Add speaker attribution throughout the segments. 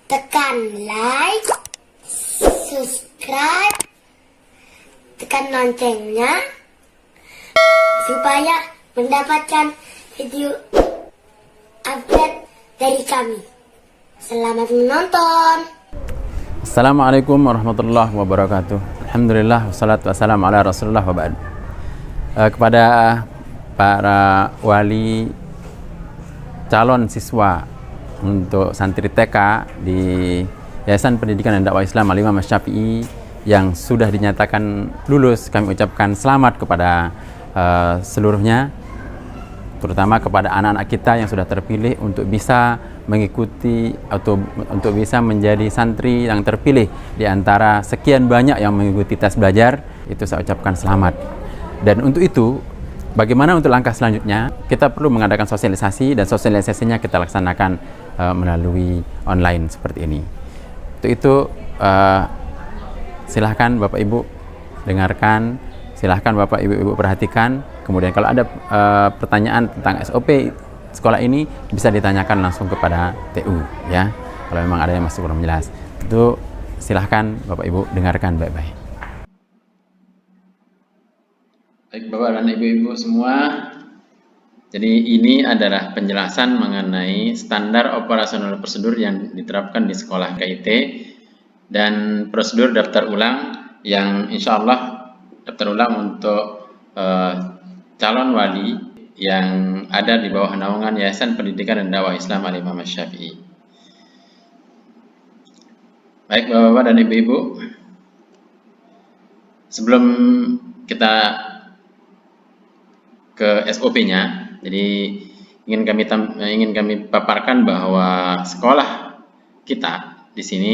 Speaker 1: tekan like, subscribe, tekan loncengnya supaya mendapatkan video update dari kami. Selamat menonton.
Speaker 2: Assalamualaikum warahmatullahi wabarakatuh. Alhamdulillah wassalatu wassalamu ala Rasulullah wa ba'd. Kepada para wali calon siswa untuk santri TK di Yayasan Pendidikan dan Dakwah Islam Al-Imam Asy-Syafi'i yang sudah dinyatakan lulus, kami ucapkan selamat kepada seluruhnya, terutama kepada anak-anak kita yang sudah terpilih untuk bisa mengikuti atau untuk bisa menjadi santri yang terpilih di antara sekian banyak yang mengikuti tes belajar. Itu saya ucapkan selamat. Dan untuk itu, bagaimana untuk langkah selanjutnya? Kita perlu mengadakan sosialisasi, dan sosialisasinya kita laksanakan melalui online seperti ini. Untuk itu silahkan Bapak Ibu dengarkan, silahkan Bapak Ibu perhatikan. Kemudian kalau ada pertanyaan tentang SOP sekolah ini bisa ditanyakan langsung kepada TU, ya. Kalau memang ada yang masih kurang jelas, itu silahkan Bapak Ibu dengarkan baik-baik. Baik Bapak dan Ibu-Ibu semua, jadi ini adalah penjelasan mengenai standar operasional prosedur yang diterapkan di sekolah KIT dan prosedur daftar ulang yang insya Allah daftar ulang untuk calon wali yang ada di bawah naungan Yayasan Pendidikan dan Dakwah Islam Al-Imam Asy-Syafi'i. Baik Bapak-Bapak dan Ibu-Ibu, sebelum kita ke SOP-nya, jadi ingin kami paparkan bahwa sekolah kita di sini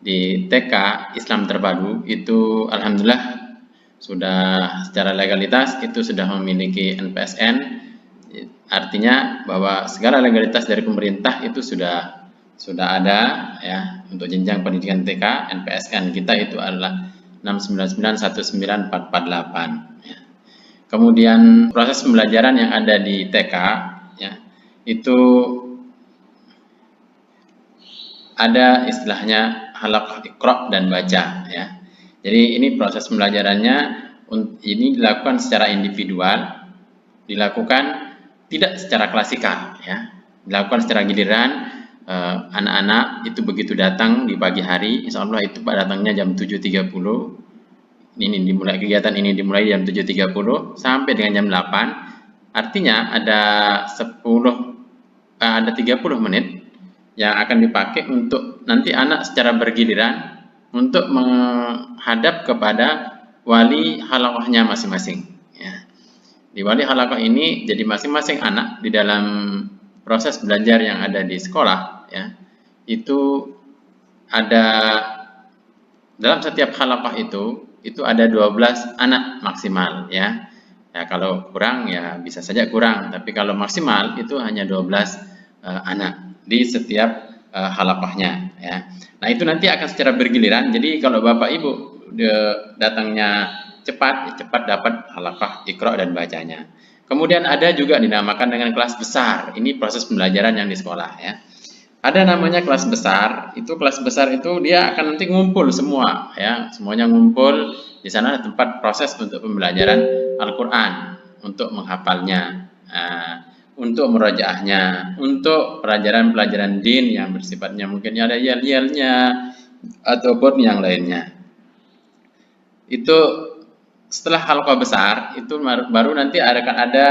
Speaker 2: di TK Islam Terpadu itu alhamdulillah sudah secara legalitas itu sudah memiliki NPSN, artinya bahwa segala legalitas dari pemerintah itu sudah ada, ya. Untuk jenjang pendidikan TK, NPSN kita itu adalah 6991948, ya. Kemudian proses pembelajaran yang ada di TK, ya, itu ada istilahnya halaqah iqra dan baca, ya. Jadi ini proses pembelajarannya ini dilakukan secara individual, dilakukan tidak secara klasikal, ya. Dilakukan secara giliran. Anak-anak itu begitu datang di pagi hari, insya Allah itu datangnya jam 7.30. Kegiatan ini dimulai jam 7.30 sampai dengan jam 8. Artinya ada 30 menit yang akan dipakai untuk nanti anak secara bergiliran untuk menghadap kepada wali halaqahnya masing-masing, ya. Di wali halaqah ini, jadi masing-masing anak di dalam proses belajar yang ada di sekolah, ya, itu ada dalam setiap halaqah itu ada 12 anak maksimal, ya. Ya, kalau kurang ya bisa saja kurang, tapi kalau maksimal itu hanya 12 anak di setiap halaqahnya, ya. Nah, itu nanti akan secara bergiliran. Jadi kalau Bapak Ibu datangnya cepat dapat halaqah Iqra dan bacanya. Kemudian ada juga dinamakan dengan kelas besar. Ini proses pembelajaran yang di sekolah, ya. Ada namanya kelas besar. Kelas besar itu dia akan nanti ngumpul semua, ya. Semuanya ngumpul di sana, tempat proses untuk pembelajaran Al-Qur'an, untuk menghafalnya, untuk murajaahnya, untuk pelajaran-pelajaran din yang bersifatnya mungkin ada yel-yelnya ataupun yang lainnya. Itu setelah halaqah besar itu baru nanti akan ada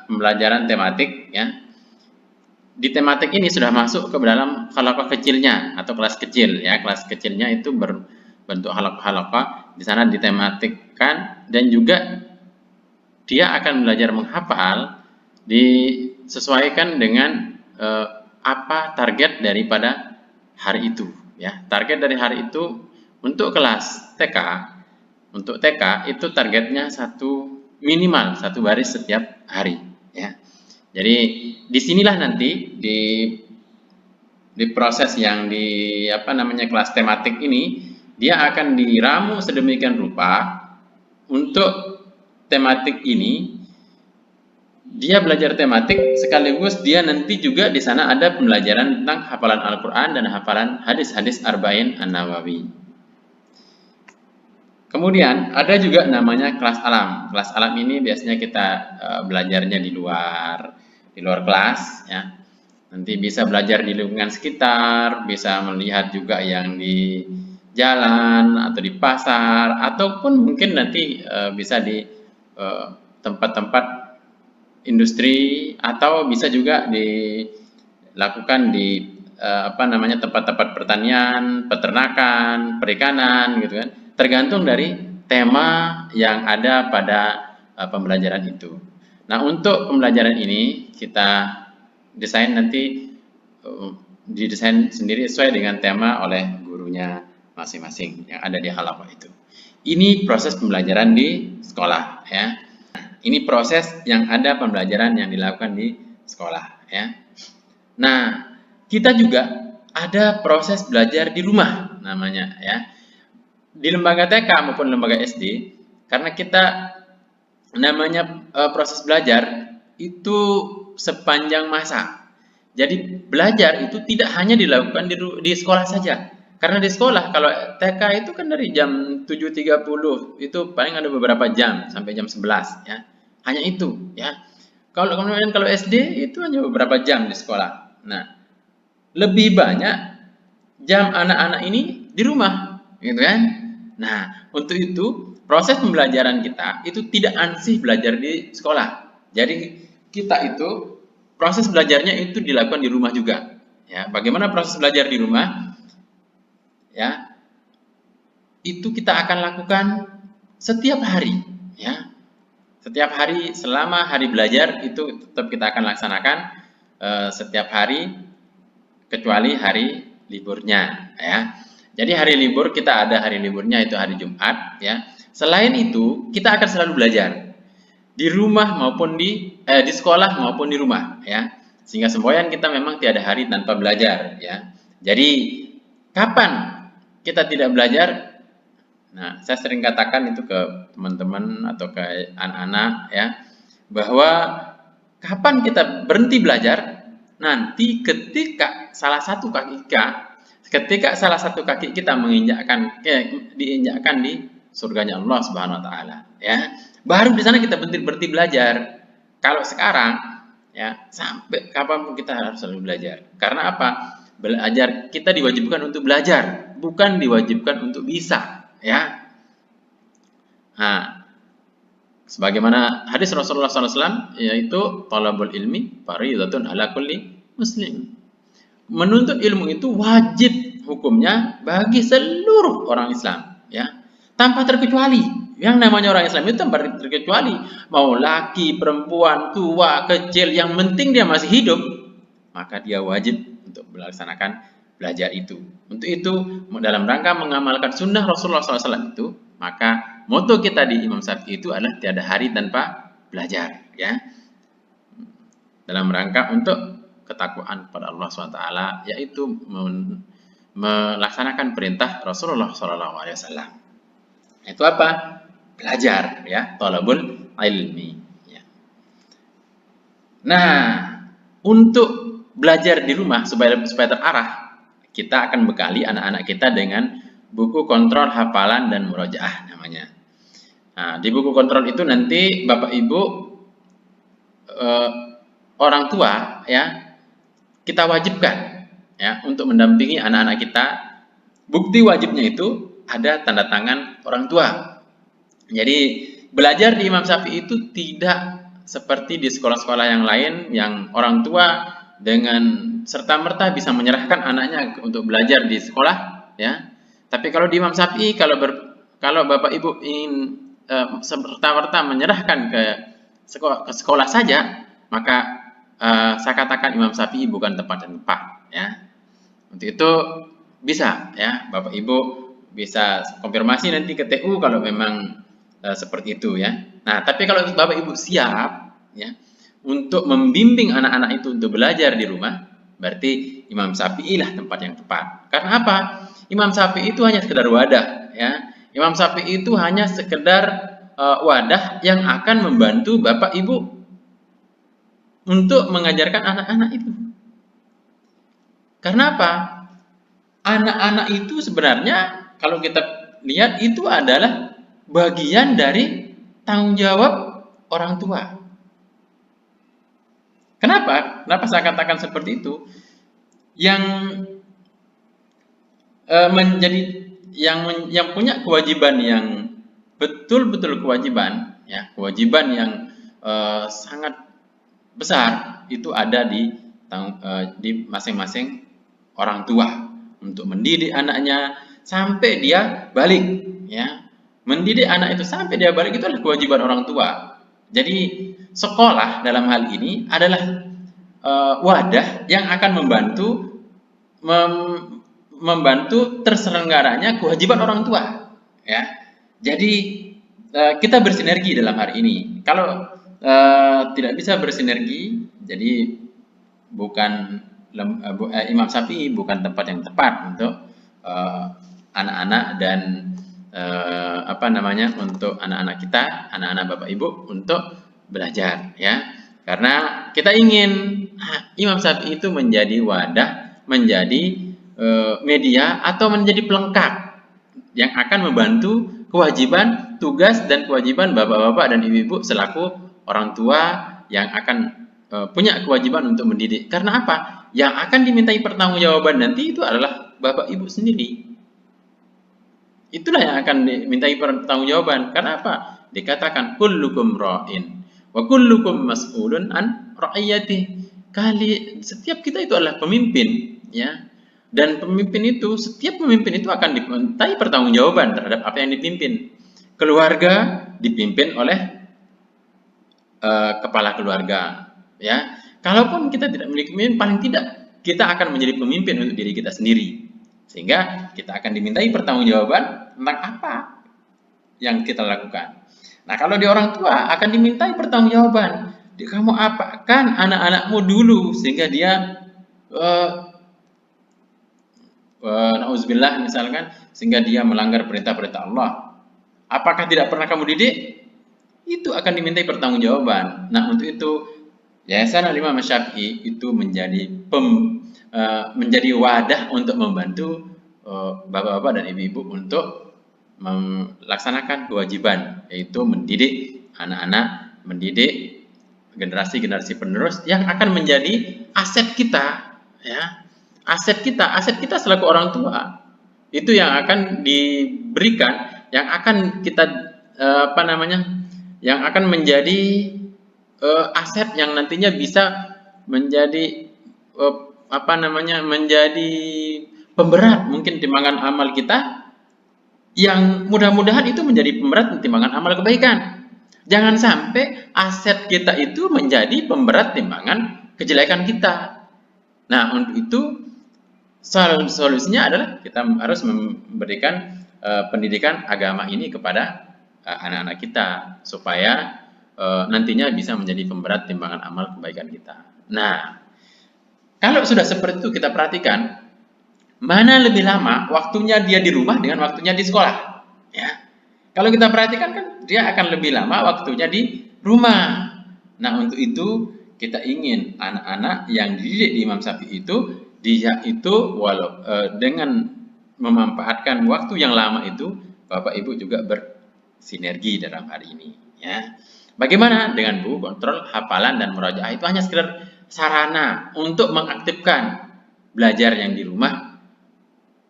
Speaker 2: pembelajaran tematik, ya. Di tematik ini sudah masuk ke dalam halaqah kecilnya atau kelas kecil, ya. Kelas kecilnya itu berbentuk halaqah-halaqah, di sana ditematikkan, dan juga dia akan belajar menghafal disesuaikan dengan apa target daripada hari itu, ya. Target dari hari itu untuk kelas TK, untuk TK itu targetnya minimal satu baris setiap hari, ya. Jadi disinilah nanti di proses yang kelas tematik ini, dia akan diramu sedemikian rupa untuk tematik ini dia belajar tematik sekaligus dia nanti juga di sana ada pembelajaran tentang hafalan Al-Qur'an dan hafalan hadis-hadis Arba'in An-Nawawi. Kemudian ada juga namanya kelas alam. Kelas alam ini biasanya kita belajarnya di luar kelas ya. Nanti bisa belajar di lingkungan sekitar, bisa melihat juga yang di jalan atau di pasar, ataupun mungkin nanti bisa di tempat-tempat industri, atau bisa juga dilakukan di tempat-tempat pertanian, peternakan, perikanan gitu kan. Tergantung dari tema yang ada pada pembelajaran itu. Nah, untuk pembelajaran ini kita desain nanti didesain sendiri sesuai dengan tema oleh gurunya masing-masing yang ada di halaqah itu. Ini proses pembelajaran di sekolah ya. Ini proses yang ada pembelajaran yang dilakukan di sekolah ya. Nah, kita juga ada proses belajar di rumah namanya ya. Di lembaga TK maupun lembaga SD, karena kita namanya proses belajar itu sepanjang masa. Jadi belajar itu tidak hanya dilakukan di sekolah saja. Karena di sekolah kalau TK itu kan dari jam 7.30 itu paling ada beberapa jam sampai jam 11 ya. Hanya itu ya. Kemudian kalau SD itu hanya beberapa jam di sekolah. Nah, lebih banyak jam anak-anak ini di rumah, gitu kan? Nah, untuk itu proses pembelajaran kita itu tidak ansih belajar di sekolah. Jadi kita itu proses belajarnya itu dilakukan di rumah juga. Ya, bagaimana proses belajar di rumah? Ya, itu kita akan lakukan setiap hari. Ya, setiap hari selama hari belajar itu tetap kita akan laksanakan setiap hari kecuali hari liburnya. Ya. Jadi hari libur kita ada hari liburnya itu hari Jumat ya. Selain itu kita akan selalu belajar di rumah maupun di sekolah maupun di rumah ya. Sehingga semboyan kita memang tiada hari tanpa belajar ya. Jadi kapan kita tidak belajar? Nah, saya sering katakan itu ke teman-teman atau ke anak-anak ya, bahwa kapan kita berhenti belajar? Nanti ketika salah satu kaki kita diinjakkan di surganya Allah Subhanahu wa taala ya. Baru di sana kita berhenti belajar. Kalau sekarang ya sampai kapanpun kita harus selalu belajar. Karena apa? Belajar kita diwajibkan untuk belajar, bukan diwajibkan untuk bisa ya. Nah, sebagaimana hadis Rasulullah SAW yaitu talabul ilmi fardhatun ala kulli muslim. Menuntut ilmu itu wajib hukumnya bagi seluruh orang Islam ya, tanpa terkecuali. Yang namanya orang Islam itu tanpa terkecuali, mau laki, perempuan, tua, kecil, yang penting dia masih hidup, maka dia wajib untuk melaksanakan belajar itu. Untuk itu, dalam rangka mengamalkan sunnah Rasulullah SAW itu, maka moto kita di Imam Syafi'i itu adalah tiada hari tanpa belajar, ya. Dalam rangka untuk ketakwaan pada Allah SWT, yaitu melaksanakan perintah Rasulullah SAW. Itu apa? Belajar, ya, talabul ilmi. Ya. Nah, untuk belajar di rumah supaya terarah, kita akan bekali anak-anak kita dengan buku kontrol hafalan dan murojaah namanya. Nah, di buku kontrol itu nanti Bapak Ibu orang tua ya, kita wajibkan ya untuk mendampingi anak-anak kita. Bukti wajibnya itu ada tanda tangan orang tua. Jadi belajar di Imam Syafi'i itu tidak seperti di sekolah-sekolah yang lain yang orang tua dengan serta-merta bisa menyerahkan anaknya untuk belajar di sekolah ya. Tapi kalau di Imam Syafi'i kalau Bapak Ibu ingin serta-merta menyerahkan ke sekolah saja, maka saya katakan Imam Syafi'i bukan tempat yang tepat ya. Untuk itu bisa ya, Bapak Ibu bisa konfirmasi nanti ke TU kalau memang seperti itu ya. Nah, tapi kalau Bapak Ibu siap ya untuk membimbing anak-anak itu untuk belajar di rumah, berarti Imam Syafi'i lah tempat yang tepat. Karena apa? Imam Syafi'i itu hanya sekedar wadah ya. Imam Syafi'i itu hanya sekedar wadah yang akan membantu Bapak Ibu untuk mengajarkan anak-anak itu. Karena apa? Anak-anak itu sebenarnya kalau kita lihat itu adalah bagian dari tanggung jawab orang tua. Kenapa? Kenapa saya katakan seperti itu? Yang menjadi yang punya kewajiban yang betul-betul kewajiban, ya, kewajiban yang sangat besar itu ada di masing-masing orang tua untuk mendidik anaknya sampai dia balik, ya. Mendidik anak itu sampai dia balik itu adalah kewajiban orang tua. Jadi sekolah dalam hal ini adalah wadah yang akan membantu terselenggaranya kewajiban orang tua, ya. Jadi kita bersinergi dalam hari ini. Kalau tidak bisa bersinergi, jadi bukan Imam Syafi'i bukan tempat yang tepat untuk anak-anak dan untuk anak-anak kita, anak-anak Bapak Ibu untuk belajar, ya. Karena kita ingin Imam Syafi'i itu menjadi wadah, menjadi media atau menjadi pelengkap yang akan membantu kewajiban, tugas dan kewajiban bapak-bapak dan ibu-ibu selaku orang tua yang akan punya kewajiban untuk mendidik. Karena apa? Yang akan dimintai pertanggungjawaban nanti itu adalah bapak ibu sendiri. Itulah yang akan dimintai pertanggungjawaban. Karena apa? Dikatakan kullukum ra'in wa kullukum mas'ulun an ra'iyatih. Setiap kita itu adalah pemimpin, ya. Dan setiap pemimpin itu akan dimintai pertanggungjawaban terhadap apa yang dipimpin. Keluarga dipimpin oleh kepala keluarga, ya. Kalaupun kita tidak memiliki pemimpin, paling tidak kita akan menjadi pemimpin untuk diri kita sendiri. Sehingga kita akan dimintai pertanggungjawaban tentang apa yang kita lakukan. Nah, kalau di orang tua akan dimintai pertanggungjawaban. Kamu apakan anak-anakmu dulu sehingga dia na'udzubillah misalkan sehingga dia melanggar perintah-perintah Allah. Apakah tidak pernah kamu didik? Itu akan dimintai pertanggungjawaban. Nah, untuk itu Yayasan Al-Imam Syafi'i itu menjadi wadah untuk membantu bapak-bapak dan ibu-ibu untuk melaksanakan kewajiban, yaitu mendidik anak-anak, mendidik generasi-generasi penerus yang akan menjadi aset kita, ya. Aset kita selaku orang tua itu yang akan diberikan, yang akan kita yang akan menjadi aset yang nantinya bisa menjadi menjadi pemberat mungkin timbangan amal kita, yang mudah-mudahan itu menjadi pemberat timbangan amal kebaikan. Jangan sampai aset kita itu menjadi pemberat timbangan kejelekan kita. Nah, untuk itu solusinya adalah kita harus memberikan pendidikan agama ini kepada anak-anak kita supaya nantinya bisa menjadi pemberat timbangan amal kebaikan kita. Nah, kalau sudah seperti itu kita perhatikan mana lebih lama waktunya dia di rumah dengan waktunya di sekolah, ya. Kalau kita perhatikan kan dia akan lebih lama waktunya di rumah. Nah, untuk itu kita ingin anak-anak yang dididik di Imam Syafi'i itu dia itu dengan memanfaatkan waktu yang lama itu, Bapak Ibu juga bersinergi dalam hari ini, ya. Bagaimana dengan buku kontrol, hafalan dan murajaah itu hanya sekedar sarana untuk mengaktifkan belajar yang di rumah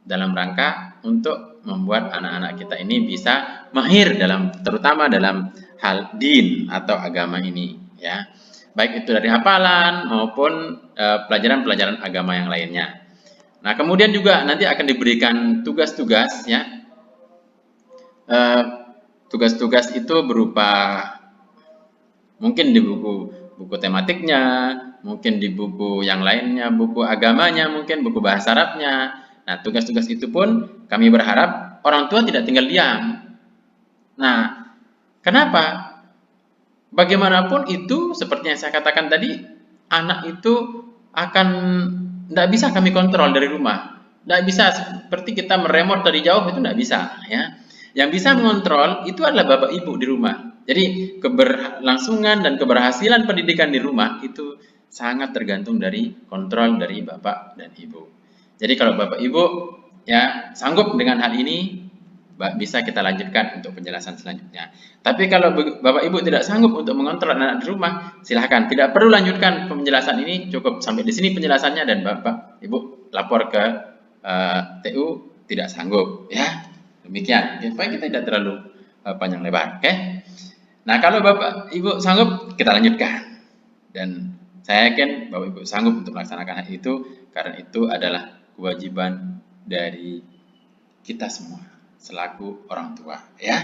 Speaker 2: dalam rangka untuk membuat anak-anak kita ini bisa mahir terutama dalam hal din atau agama ini, ya. Baik itu dari hafalan maupun pelajaran-pelajaran agama yang lainnya. Nah, kemudian juga nanti akan diberikan tugas-tugas, ya. Tugas-tugas itu berupa mungkin di buku tematiknya, mungkin di buku yang lainnya, buku agamanya, mungkin buku bahasa Arabnya. Nah, tugas-tugas itu pun kami berharap orang tua tidak tinggal diam. Nah, kenapa? Bagaimanapun itu, seperti yang saya katakan tadi, anak itu akan tidak bisa kami kontrol dari rumah. Tidak bisa seperti kita meremot dari jauh, itu tidak bisa, ya. Yang bisa mengontrol itu adalah bapak ibu di rumah. Jadi keberlangsungan dan keberhasilan pendidikan di rumah itu sangat tergantung dari kontrol dari Bapak dan Ibu. Jadi kalau Bapak Ibu ya sanggup dengan hal ini, bisa kita lanjutkan untuk penjelasan selanjutnya. Tapi kalau Bapak Ibu tidak sanggup untuk mengontrol anak di rumah, silahkan, tidak perlu lanjutkan penjelasan ini, cukup sampai di sini penjelasannya dan Bapak Ibu lapor ke TU tidak sanggup, ya. Demikian, supaya kita tidak terlalu panjang lebar, oke? Nah, kalau Bapak Ibu sanggup, kita lanjutkan. Dan saya yakin Bapak Ibu sanggup untuk melaksanakan hal itu, karena itu adalah kewajiban dari kita semua selaku orang tua, ya.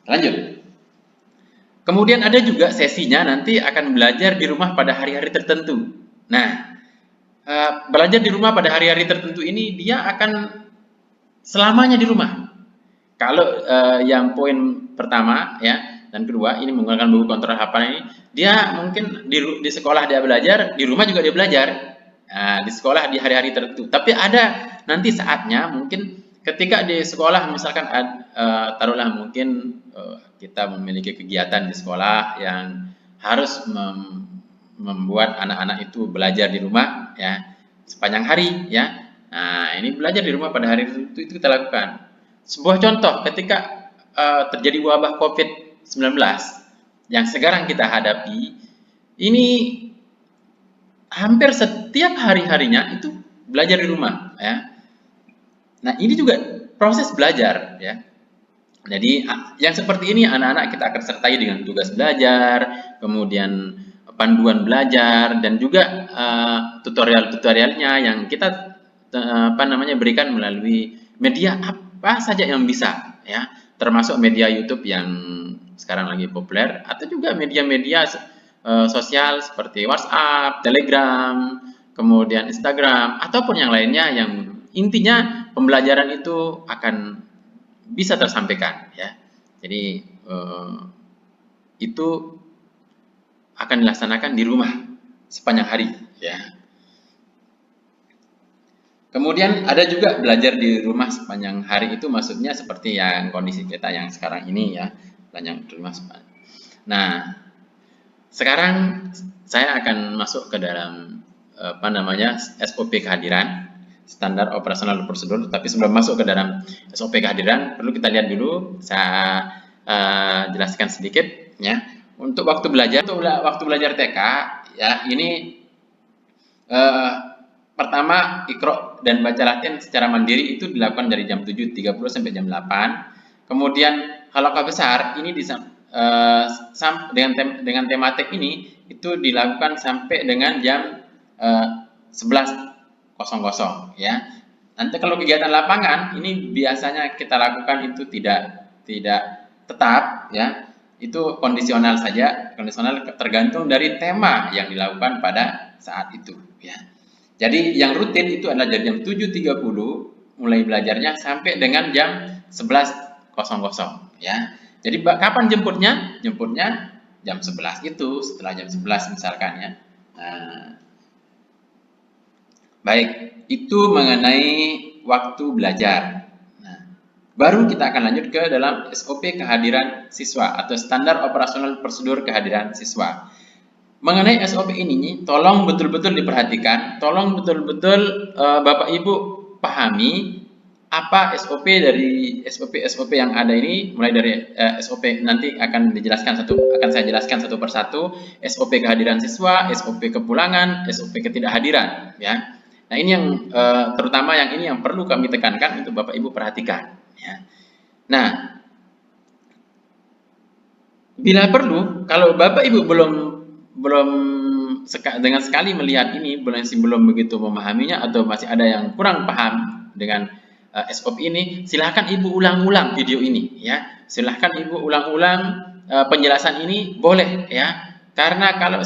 Speaker 2: Lanjut. Kemudian ada juga sesinya nanti akan belajar di rumah pada hari-hari tertentu. Nah, belajar di rumah pada hari-hari tertentu ini dia akan selamanya di rumah. Kalau yang poin pertama ya dan kedua ini menggunakan buku kontrol hafalan ini, dia mungkin di sekolah dia belajar, di rumah juga dia belajar. Nah, di sekolah di hari-hari tertentu. Tapi ada nanti saatnya mungkin ketika di sekolah misalkan taruhlah mungkin kita memiliki kegiatan di sekolah yang harus membuat anak-anak itu belajar di rumah ya sepanjang hari ya. Nah, ini belajar di rumah pada hari itu kita lakukan. Sebuah contoh ketika terjadi wabah COVID-19 yang sekarang kita hadapi, ini hampir setiap hari-harinya itu belajar di rumah ya. Nah, ini juga proses belajar ya. Jadi yang seperti ini anak-anak kita akan sertai dengan tugas belajar, kemudian panduan belajar dan juga tutorial-tutorialnya yang kita berikan melalui media apa saja yang bisa ya, termasuk media YouTube yang sekarang lagi populer atau juga media-media sosial seperti WhatsApp, Telegram, kemudian Instagram ataupun yang lainnya yang intinya pembelajaran itu akan bisa tersampaikan ya. Jadi itu akan dilaksanakan di rumah sepanjang hari ya. Kemudian ada juga belajar di rumah sepanjang hari itu maksudnya seperti yang kondisi kita yang sekarang ini ya, belajar di rumah sepanjang. Nah, sekarang saya akan masuk ke dalam SOP kehadiran, standar operasional prosedur. Tapi sebelum masuk ke dalam SOP kehadiran, perlu kita lihat dulu. Saya jelaskan sedikit ya. Untuk waktu belajar TK ya, ini pertama Iqra dan baca Latin secara mandiri itu dilakukan dari jam 7.30 sampai jam 8. Kemudian halaqah besar ini dengan tematik ini itu dilakukan sampai dengan jam 11.00 ya. Nanti kalau kegiatan lapangan ini biasanya kita lakukan itu tidak tetap ya. Itu kondisional saja, kondisional tergantung dari tema yang dilakukan pada saat itu ya. Jadi yang rutin itu adalah dari jam 7.30 mulai belajarnya sampai dengan jam 11.00 ya. Jadi kapan jemputnya? Jemputnya jam 11 itu, setelah jam 11 misalkan ya. Nah, baik, itu mengenai waktu belajar. Nah, baru kita akan lanjut ke dalam SOP kehadiran siswa atau standar operasional prosedur kehadiran siswa. Mengenai SOP ini, tolong betul-betul diperhatikan, tolong betul-betul Bapak Ibu pahami apa SOP dari SOP yang ada ini, mulai dari SOP nanti akan saya jelaskan satu persatu, SOP kehadiran siswa, SOP kepulangan, SOP ketidakhadiran, ya. Nah, ini yang terutama yang ini yang perlu kami tekankan untuk Bapak Ibu perhatikan, ya. Nah, bila perlu, kalau Bapak Ibu belum dengan sekali melihat ini belum begitu memahaminya atau masih ada yang kurang paham dengan SOP ini, silahkan Ibu ulang-ulang video ini ya. Silahkan Ibu ulang-ulang penjelasan ini boleh ya. Karena kalau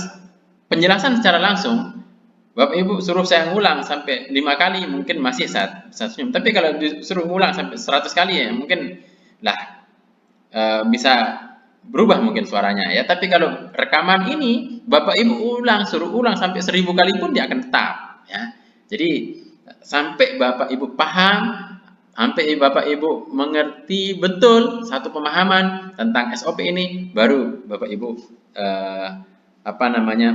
Speaker 2: penjelasan secara langsung Bapak Ibu suruh saya ngulang sampai 5 kali mungkin masih saya senyum. Tapi kalau disuruh ngulang sampai 100 kali ya mungkin bisa berubah mungkin suaranya ya. Tapi kalau rekaman ini Bapak Ibu suruh ulang sampai 1000 kali pun dia akan tetap ya. Jadi sampai Bapak Ibu paham sampai Bapak Ibu mengerti betul satu pemahaman tentang SOP ini, baru Bapak Ibu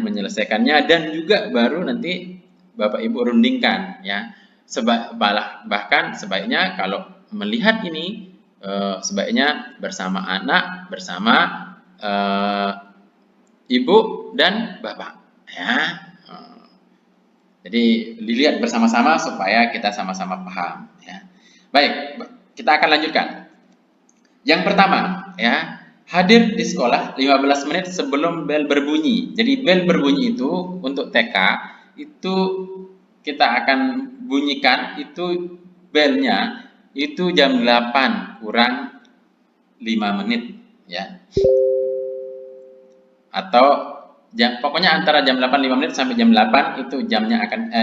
Speaker 2: menyelesaikannya, dan juga baru nanti Bapak Ibu rundingkan ya. Bahkan sebaiknya kalau melihat ini sebaiknya bersama anak, bersama ibu dan bapak ya. Jadi dilihat bersama-sama supaya kita sama-sama paham ya. Baik, kita akan lanjutkan. Yang pertama ya, hadir di sekolah 15 menit sebelum bel berbunyi. Jadi bel berbunyi itu untuk TK itu kita akan bunyikan itu belnya itu jam 8 kurang 5 menit ya. Atau pokoknya antara jam 8 5 menit sampai jam 8 itu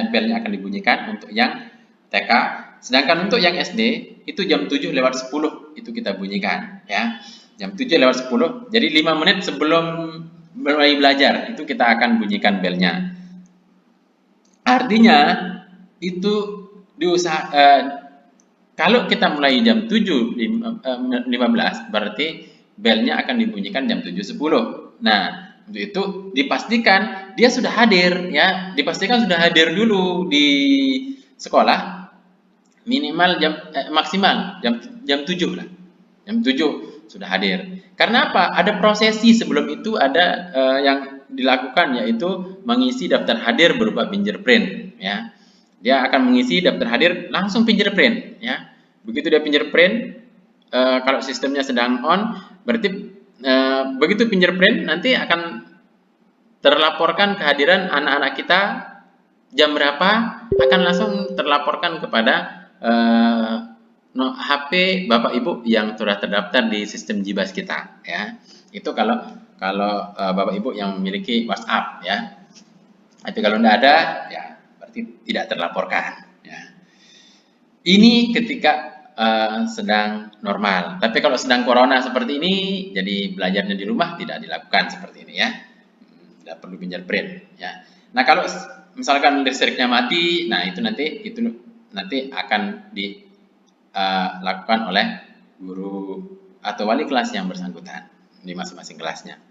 Speaker 2: belnya akan dibunyikan untuk yang TK. Sedangkan untuk yang SD itu jam 7 lewat 10 itu kita bunyikan ya. Jam 7 lewat 10. Jadi 5 menit sebelum mulai belajar itu kita akan bunyikan belnya. Artinya itu kalau kita mulai jam 7.15 berarti belnya akan dibunyikan jam 7.10. Nah, untuk itu dipastikan dia sudah hadir ya, dipastikan sudah hadir dulu di sekolah minimal maksimal jam 7 lah. Jam 7 sudah hadir. Karena apa? Ada prosesi sebelum itu, ada yang dilakukan, yaitu mengisi daftar hadir berupa fingerprint ya. Dia akan mengisi daftar hadir langsung fingerprint ya. Begitu dia fingerprint, kalau sistemnya sedang on, berarti begitu fingerprint nanti akan terlaporkan kehadiran anak-anak kita jam berapa, akan langsung terlaporkan kepada HP Bapak Ibu yang sudah terdaftar di sistem Jibas kita ya. Itu kalau Bapak Ibu yang memiliki WhatsApp ya. Tapi kalau tidak ada ya berarti tidak terlaporkan ya. Ini ketika sedang normal. Tapi kalau sedang corona seperti ini, jadi belajarnya di rumah tidak dilakukan seperti ini ya. Tidak perlu fingerprint ya. Nah, kalau misalkan listriknya mati, nah itu nanti akan dilakukan oleh guru atau wali kelas yang bersangkutan di masing-masing kelasnya.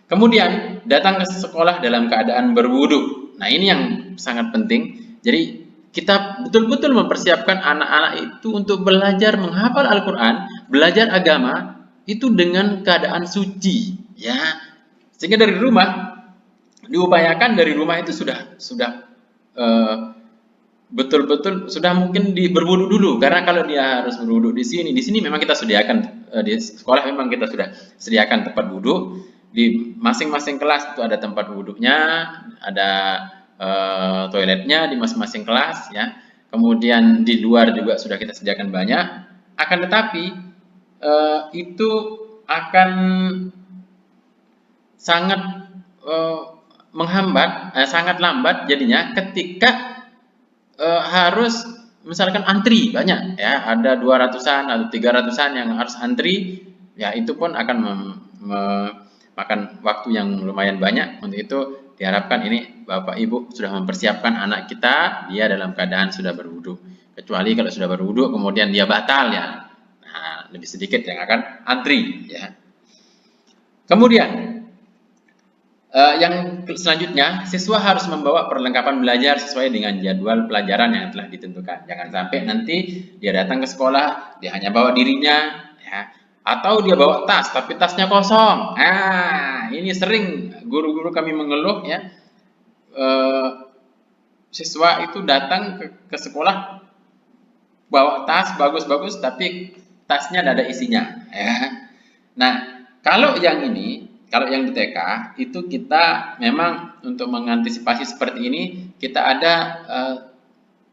Speaker 2: Kemudian datang ke sekolah dalam keadaan berwudu. Nah, ini yang sangat penting. Jadi kita betul-betul mempersiapkan anak-anak itu untuk belajar menghafal Al-Quran, belajar agama itu dengan keadaan suci ya. Sehingga dari rumah diupayakan, dari rumah itu sudah betul-betul sudah mungkin berwudu dulu, karena kalau dia harus berwudu di sini memang kita sediakan di sekolah, memang kita sudah sediakan tempat wudu di masing-masing kelas. Itu ada tempat wudunya, ada toiletnya di masing-masing kelas ya. Kemudian di luar juga sudah kita sediakan banyak. Akan tetapi itu akan sangat menghambat, sangat lambat jadinya ketika harus misalkan antri banyak ya, ada 200-an atau 300-an yang harus antri ya. Itu pun akan memakan waktu yang lumayan banyak. Untuk itu diharapkan ini Bapak Ibu sudah mempersiapkan anak kita, dia dalam keadaan sudah berwudu. Kecuali kalau sudah berwudu kemudian dia batal ya, nah, lebih sedikit yang akan antri ya. Kemudian yang selanjutnya, siswa harus membawa perlengkapan belajar sesuai dengan jadwal pelajaran yang telah ditentukan. Jangan sampai nanti dia datang ke sekolah, dia hanya bawa dirinya ya, atau dia bawa tas tapi tasnya kosong. Nah, ini sering guru-guru kami mengeluh ya. Siswa itu datang ke sekolah bawa tas bagus-bagus tapi tasnya tidak ada isinya ya. Nah, kalau yang di TK itu kita memang untuk mengantisipasi seperti ini, kita ada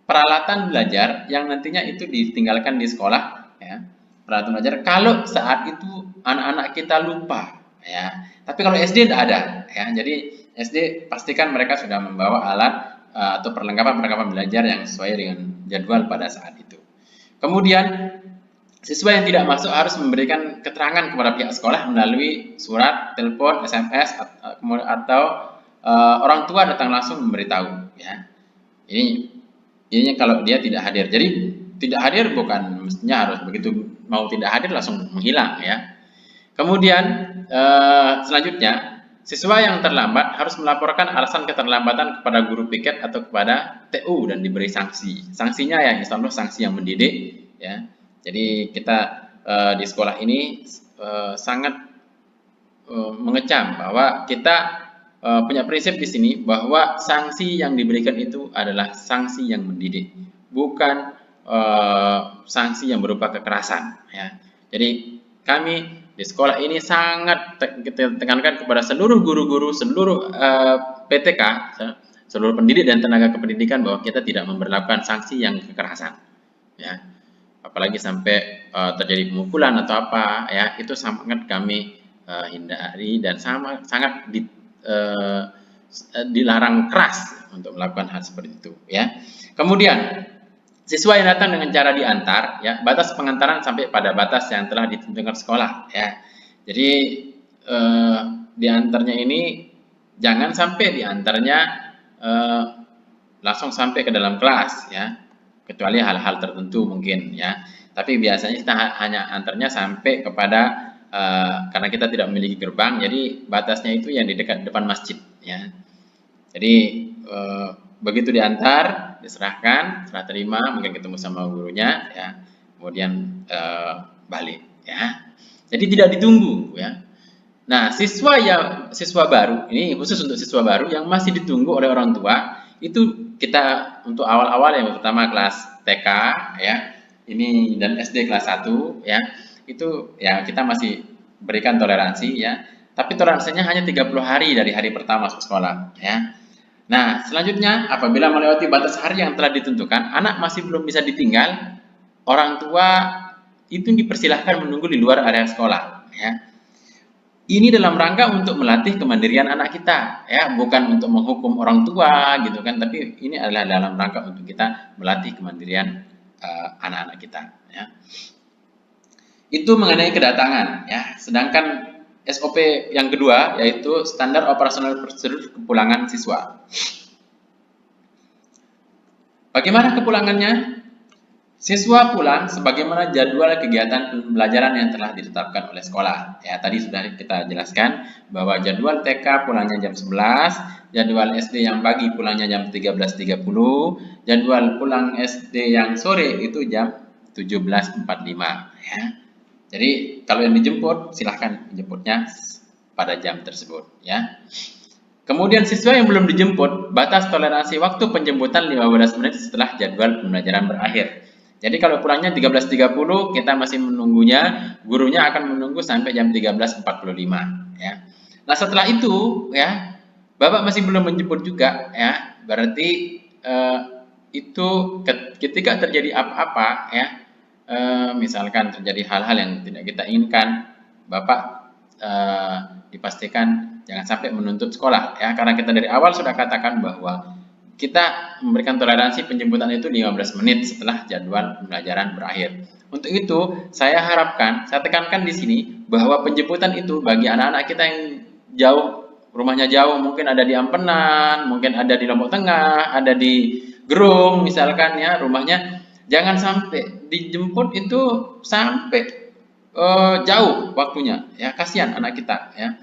Speaker 2: peralatan belajar yang nantinya itu ditinggalkan di sekolah ya. Peralatan belajar kalau saat itu anak-anak kita lupa ya. Tapi kalau SD tidak ada ya. Jadi SD pastikan mereka sudah membawa alat atau perlengkapan belajar yang sesuai dengan jadwal pada saat itu. Kemudian siswa yang tidak masuk harus memberikan keterangan kepada pihak sekolah melalui surat, telepon, SMS, atau orang tua datang langsung memberitahu ya. Ini kalau dia tidak hadir. Jadi tidak hadir bukan mestinya harus begitu mau tidak hadir langsung menghilang ya. Kemudian selanjutnya, siswa yang terlambat harus melaporkan alasan keterlambatan kepada guru piket atau kepada TU dan diberi sanksi. Sanksinya ya insya Allah sanksi yang mendidik ya. Jadi kita di sekolah ini sangat mengecam bahwa kita punya prinsip di sini bahwa sanksi yang diberikan itu adalah sanksi yang mendidik, bukan sanksi yang berupa kekerasan ya. Jadi kami di sekolah ini sangat kita tekankan kepada seluruh guru-guru, seluruh PTK, seluruh pendidik dan tenaga kependidikan bahwa kita tidak memberlakukan sanksi yang kekerasan ya. Apalagi sampai terjadi pemukulan atau apa ya, itu sangat kami hindari dan sangat dilarang keras untuk melakukan hal seperti itu ya. Kemudian siswa yang datang dengan cara diantar, ya, batas pengantaran sampai pada batas yang telah ditentukan sekolah, ya. Jadi diantarnya ini jangan sampai diantarnya langsung sampai ke dalam kelas, ya, kecuali hal-hal tertentu mungkin, ya. Tapi biasanya kita hanya antarnya sampai kepada karena kita tidak memiliki gerbang, jadi batasnya itu yang di dekat depan masjid, ya. Jadi begitu diantar, diserahkan, serah terima, mungkin ketemu sama gurunya, ya, kemudian balik, ya. Jadi tidak ditunggu, ya. Nah, siswa baru, ini khusus untuk siswa baru yang masih ditunggu oleh orang tua, itu kita untuk awal-awal yang pertama kelas TK, ya, ini dan SD kelas 1, ya, itu ya kita masih berikan toleransi, ya. Tapi toleransinya hanya 30 hari dari hari pertama masuk sekolah, ya. Nah, selanjutnya apabila melewati batas hari yang telah ditentukan, anak masih belum bisa ditinggal, orang tua itu dipersilahkan menunggu di luar area sekolah, ya. Ini dalam rangka untuk melatih kemandirian anak kita, ya, bukan untuk menghukum orang tua gitu kan, tapi ini adalah dalam rangka untuk kita melatih kemandirian anak-anak kita, ya. Itu mengenai kedatangan, ya. Sedangkan SOP yang kedua yaitu standar operasional prosedur kepulangan siswa. Bagaimana kepulangannya? Siswa pulang sebagaimana jadwal kegiatan pembelajaran yang telah ditetapkan oleh sekolah. Ya, tadi sudah kita jelaskan bahwa jadwal TK pulangnya jam 11, jadwal SD yang pagi pulangnya jam 13.30, jadwal pulang SD yang sore itu jam 17.45, ya. Jadi kalau yang dijemput silahkan menjemputnya pada jam tersebut, ya. Kemudian siswa yang belum dijemput, batas toleransi waktu penjemputan 15 menit setelah jadwal pembelajaran berakhir. Jadi kalau pulangnya 13.30, kita masih menunggunya, gurunya akan menunggu sampai jam 13.45, ya. Nah, setelah itu, ya, Bapak masih belum menjemput juga, ya. Berarti itu ketika terjadi apa-apa, ya, misalkan terjadi hal-hal yang tidak kita inginkan, Bapak dipastikan jangan sampai menuntut sekolah, ya, karena kita dari awal sudah katakan bahwa kita memberikan toleransi penjemputan itu 15 menit setelah jadwal pembelajaran berakhir. Untuk itu, saya harapkan, saya tekankan di sini bahwa penjemputan itu bagi anak-anak kita yang jauh, rumahnya jauh, mungkin ada di Ampenan, mungkin ada di Lombok Tengah, ada di Gerung misalkan, ya, rumahnya, jangan sampai dijemput itu sampai jauh waktunya, ya, kasihan anak kita, ya.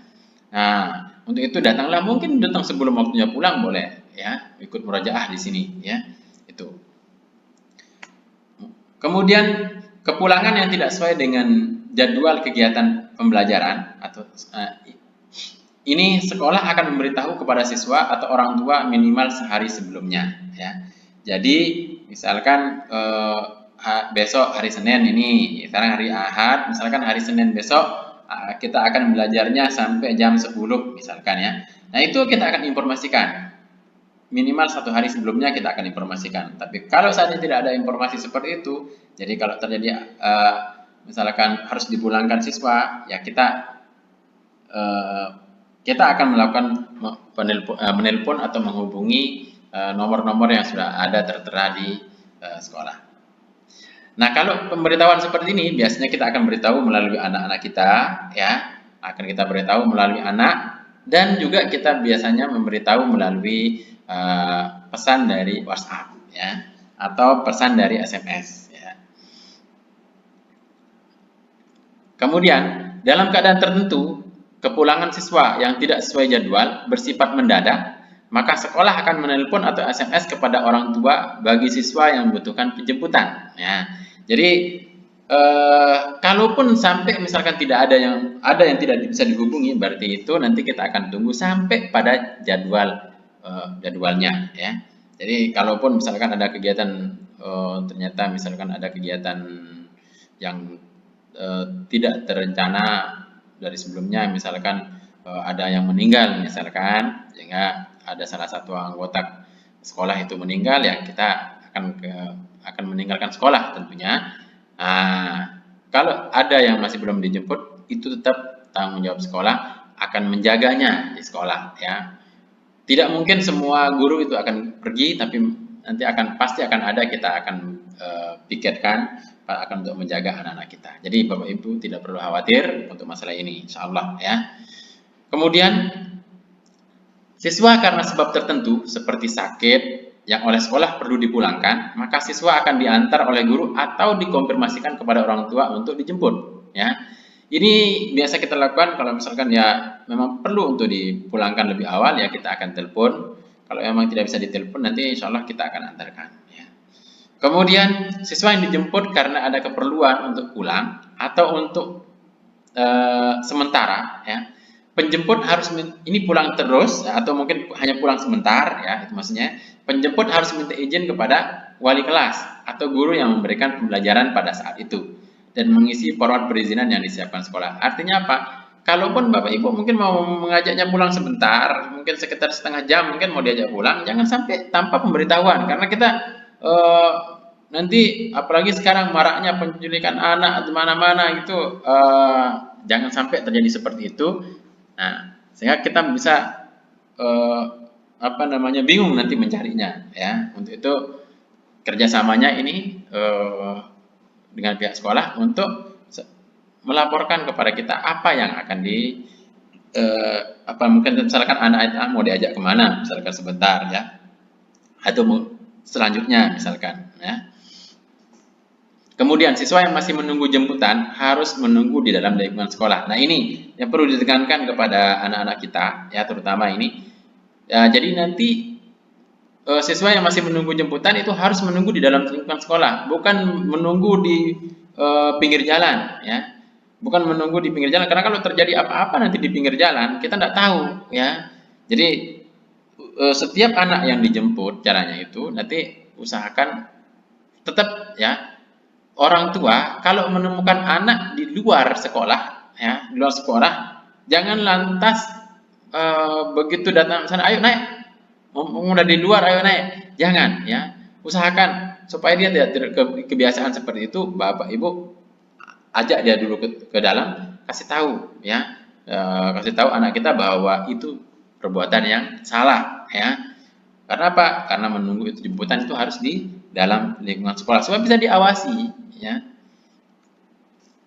Speaker 2: Nah, untuk itu datanglah, mungkin datang sebelum waktunya pulang boleh, ya, ikut murojaah di sini, ya, itu. Kemudian kepulangan yang tidak sesuai dengan jadwal kegiatan pembelajaran atau ini sekolah akan memberitahu kepada siswa atau orang tua minimal sehari sebelumnya, ya. Jadi misalkan besok hari Senin ini, sekarang hari Ahad, misalkan hari Senin besok kita akan belajarnya sampai jam 10 misalkan, ya. Nah, itu kita akan informasikan. Minimal 1 hari sebelumnya kita akan informasikan. Tapi kalau saat ini tidak ada informasi seperti itu, jadi kalau terjadi misalkan harus dipulangkan siswa, ya kita akan melakukan menelpon atau menghubungi nomor-nomor yang sudah ada tertera di sekolah. Nah, kalau pemberitahuan seperti ini biasanya kita akan beritahu melalui anak-anak kita, ya, akan kita beritahu melalui anak, dan juga kita biasanya memberitahu melalui pesan dari WhatsApp, ya, atau pesan dari SMS, ya. Kemudian, dalam keadaan tertentu, kepulangan siswa yang tidak sesuai jadwal bersifat mendadak, maka sekolah akan menelpon atau SMS kepada orang tua bagi siswa yang membutuhkan penjemputan. Ya, jadi kalaupun sampai misalkan tidak ada yang tidak bisa dihubungi, berarti itu nanti kita akan tunggu sampai pada jadwalnya, ya. Jadi kalaupun misalkan ada kegiatan ternyata misalkan ada kegiatan yang tidak terencana dari sebelumnya, misalkan ada yang meninggal misalkan, sehingga ada salah satu anggota sekolah itu meninggal, ya kita akan meninggalkan sekolah tentunya. Nah, kalau ada yang masih belum dijemput, itu tetap tanggung jawab sekolah akan menjaganya di sekolah, ya. Tidak mungkin semua guru itu akan pergi, tapi nanti pasti akan ada, kita akan pikirkan akan untuk menjaga anak-anak kita. Jadi Bapak Ibu tidak perlu khawatir untuk masalah ini, insya Allah, ya. Kemudian siswa karena sebab tertentu seperti sakit yang oleh sekolah perlu dipulangkan, maka siswa akan diantar oleh guru atau dikonfirmasikan kepada orang tua untuk dijemput, ya. Ini biasa kita lakukan kalau misalkan ya memang perlu untuk dipulangkan lebih awal, ya kita akan telepon. Kalau memang tidak bisa ditelepon, nanti insya Allah kita akan antarkan, ya. Kemudian siswa yang dijemput karena ada keperluan untuk pulang atau untuk sementara, ya. Penjemput harus ini pulang terus atau mungkin hanya pulang sebentar, ya, itu maksudnya. Penjemput harus minta izin kepada wali kelas atau guru yang memberikan pembelajaran pada saat itu dan mengisi format perizinan yang disiapkan sekolah. Artinya apa? Kalaupun Bapak Ibu mungkin mau mengajaknya pulang sebentar, mungkin sekitar setengah jam, mungkin mau diajak pulang, jangan sampai tanpa pemberitahuan, karena kita nanti apalagi sekarang maraknya penculikan anak di mana-mana itu, jangan sampai terjadi seperti itu. Nah, sehingga kita bisa bingung nanti mencarinya, ya. Untuk itu kerjasamanya ini dengan pihak sekolah untuk melaporkan kepada kita apa yang akan mungkin misalkan anak mau diajak kemana, misalkan sebentar, ya, atau selanjutnya misalkan, ya. Kemudian siswa yang masih menunggu jemputan harus menunggu di dalam lingkungan sekolah. Nah, ini yang perlu ditekankan kepada anak-anak kita, ya, terutama ini. Ya, jadi nanti siswa yang masih menunggu jemputan itu harus menunggu di dalam lingkungan sekolah, bukan menunggu di pinggir jalan, ya. Bukan menunggu di pinggir jalan, karena kalau terjadi apa-apa nanti di pinggir jalan, kita tidak tahu, ya. Jadi setiap anak yang dijemput, caranya itu nanti usahakan tetap, ya, orang tua kalau menemukan anak di luar sekolah, ya, di luar sekolah, jangan lantas begitu datang sana, ayo naik, udah di luar, ayo naik, jangan, ya. Usahakan supaya dia tidak kebiasaan seperti itu, Bapak Ibu ajak dia dulu ke dalam, kasih tahu, ya, kasih tahu anak kita bahwa itu perbuatan yang salah, ya. Karena apa? Karena menunggu itu jemputan itu harus di dalam lingkungan sekolah supaya bisa diawasi, ya.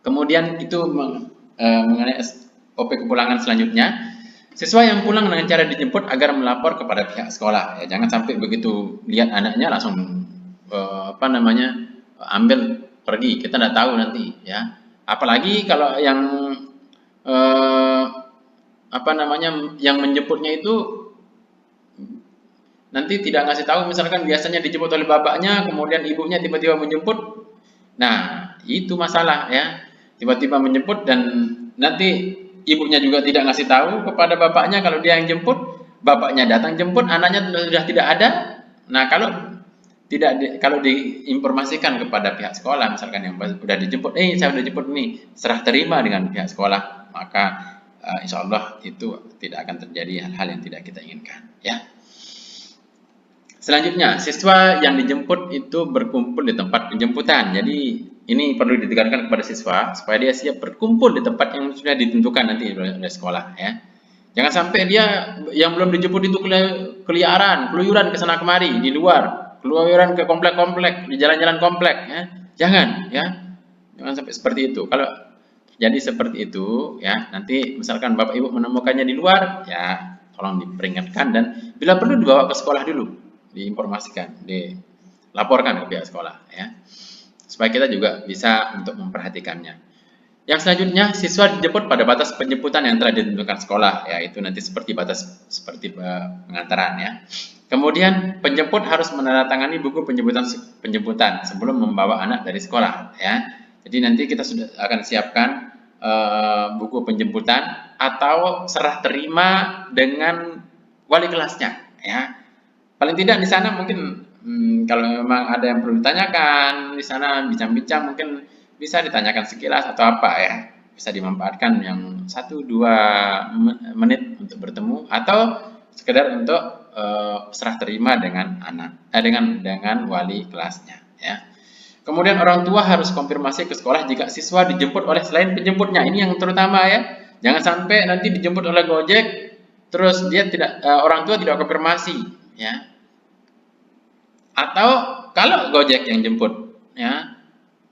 Speaker 2: Kemudian itu mengenai SOP kepulangan selanjutnya, siswa yang pulang dengan cara dijemput agar melapor kepada pihak sekolah, ya. Jangan sampai begitu lihat anaknya langsung ambil pergi, kita tidak tahu nanti, ya. Apalagi kalau yang yang menjemputnya itu nanti tidak ngasih tahu, misalkan biasanya dijemput oleh bapaknya, kemudian ibunya tiba-tiba menjemput. Nah, itu masalah, ya. Tiba-tiba menjemput dan nanti ibunya juga tidak ngasih tahu kepada bapaknya kalau dia yang jemput, bapaknya datang jemput, anaknya sudah tidak ada. Nah, kalau diinformasikan kepada pihak sekolah, misalkan yang sudah dijemput, saya sudah jemput nih, serah terima dengan pihak sekolah, maka insya Allah itu tidak akan terjadi hal-hal yang tidak kita inginkan, ya. Selanjutnya, siswa yang dijemput itu berkumpul di tempat penjemputan. Jadi ini perlu ditekankan kepada siswa supaya dia siap berkumpul di tempat yang sudah ditentukan nanti oleh sekolah, ya. Jangan sampai dia yang belum dijemput itu keluyuran ke sana kemari di luar, keluyuran ke komplek-komplek, di jalan-jalan komplek, ya. Jangan, ya. Jangan sampai seperti itu. Kalau jadi seperti itu, ya, nanti misalkan Bapak Ibu menemukannya di luar, ya, tolong diperingatkan dan bila perlu dibawa ke sekolah dulu, diinformasikan, dilaporkan ke pihak sekolah, ya, supaya kita juga bisa untuk memperhatikannya. Yang selanjutnya, siswa dijemput pada batas penjemputan yang telah ditentukan sekolah, yaitu nanti seperti pengantaran ya. Kemudian penjemput harus menandatangani buku penjemputan sebelum membawa anak dari sekolah ya. Jadi nanti kita sudah akan siapkan buku penjemputan atau serah terima dengan wali kelasnya ya. Paling tidak di sana mungkin kalau memang ada yang perlu ditanyakan di sana bincang-bincang mungkin bisa ditanyakan sekilas atau apa ya, bisa dimanfaatkan yang 1-2 menit untuk bertemu atau sekedar untuk serah terima dengan dengan wali kelasnya ya. Kemudian orang tua harus konfirmasi ke sekolah jika siswa dijemput oleh selain penjemputnya. Ini yang terutama ya. Jangan sampai nanti dijemput oleh Gojek terus dia tidak orang tua tidak konfirmasi ya. Atau kalau Gojek yang jemput ya,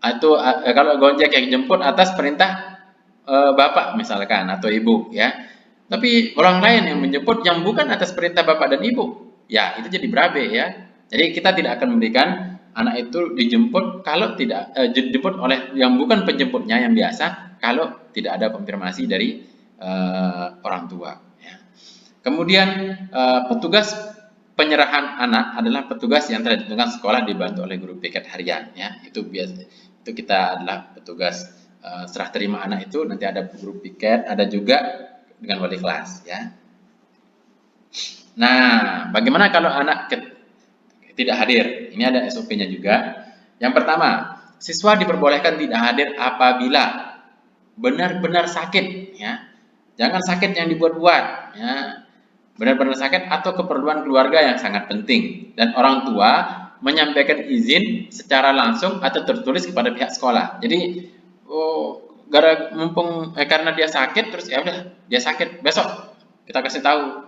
Speaker 2: atau kalau Gojek yang jemput atas perintah bapak misalkan atau ibu ya, tapi orang lain yang menjemput yang bukan atas perintah bapak dan ibu, ya itu jadi berabe ya. Jadi kita tidak akan memberikan anak itu dijemput kalau tidak dijemput oleh yang bukan penjemputnya yang biasa kalau tidak ada konfirmasi dari orang tua ya. Kemudian petugas penyerahan anak adalah petugas yang telah ditentukan sekolah dibantu oleh guru piket harian ya. Itu kita adalah petugas serah terima anak itu nanti ada guru piket, ada juga dengan wali kelas ya. Nah, bagaimana kalau anak tidak hadir? Ini ada SOP-nya juga. Yang pertama, siswa diperbolehkan tidak hadir apabila benar-benar sakit ya. Jangan sakit yang dibuat-buat ya. Benar-benar sakit atau keperluan keluarga yang sangat penting dan orang tua menyampaikan izin secara langsung atau tertulis kepada pihak sekolah. Jadi karena dia sakit terus ya udah dia sakit besok kita kasih tahu,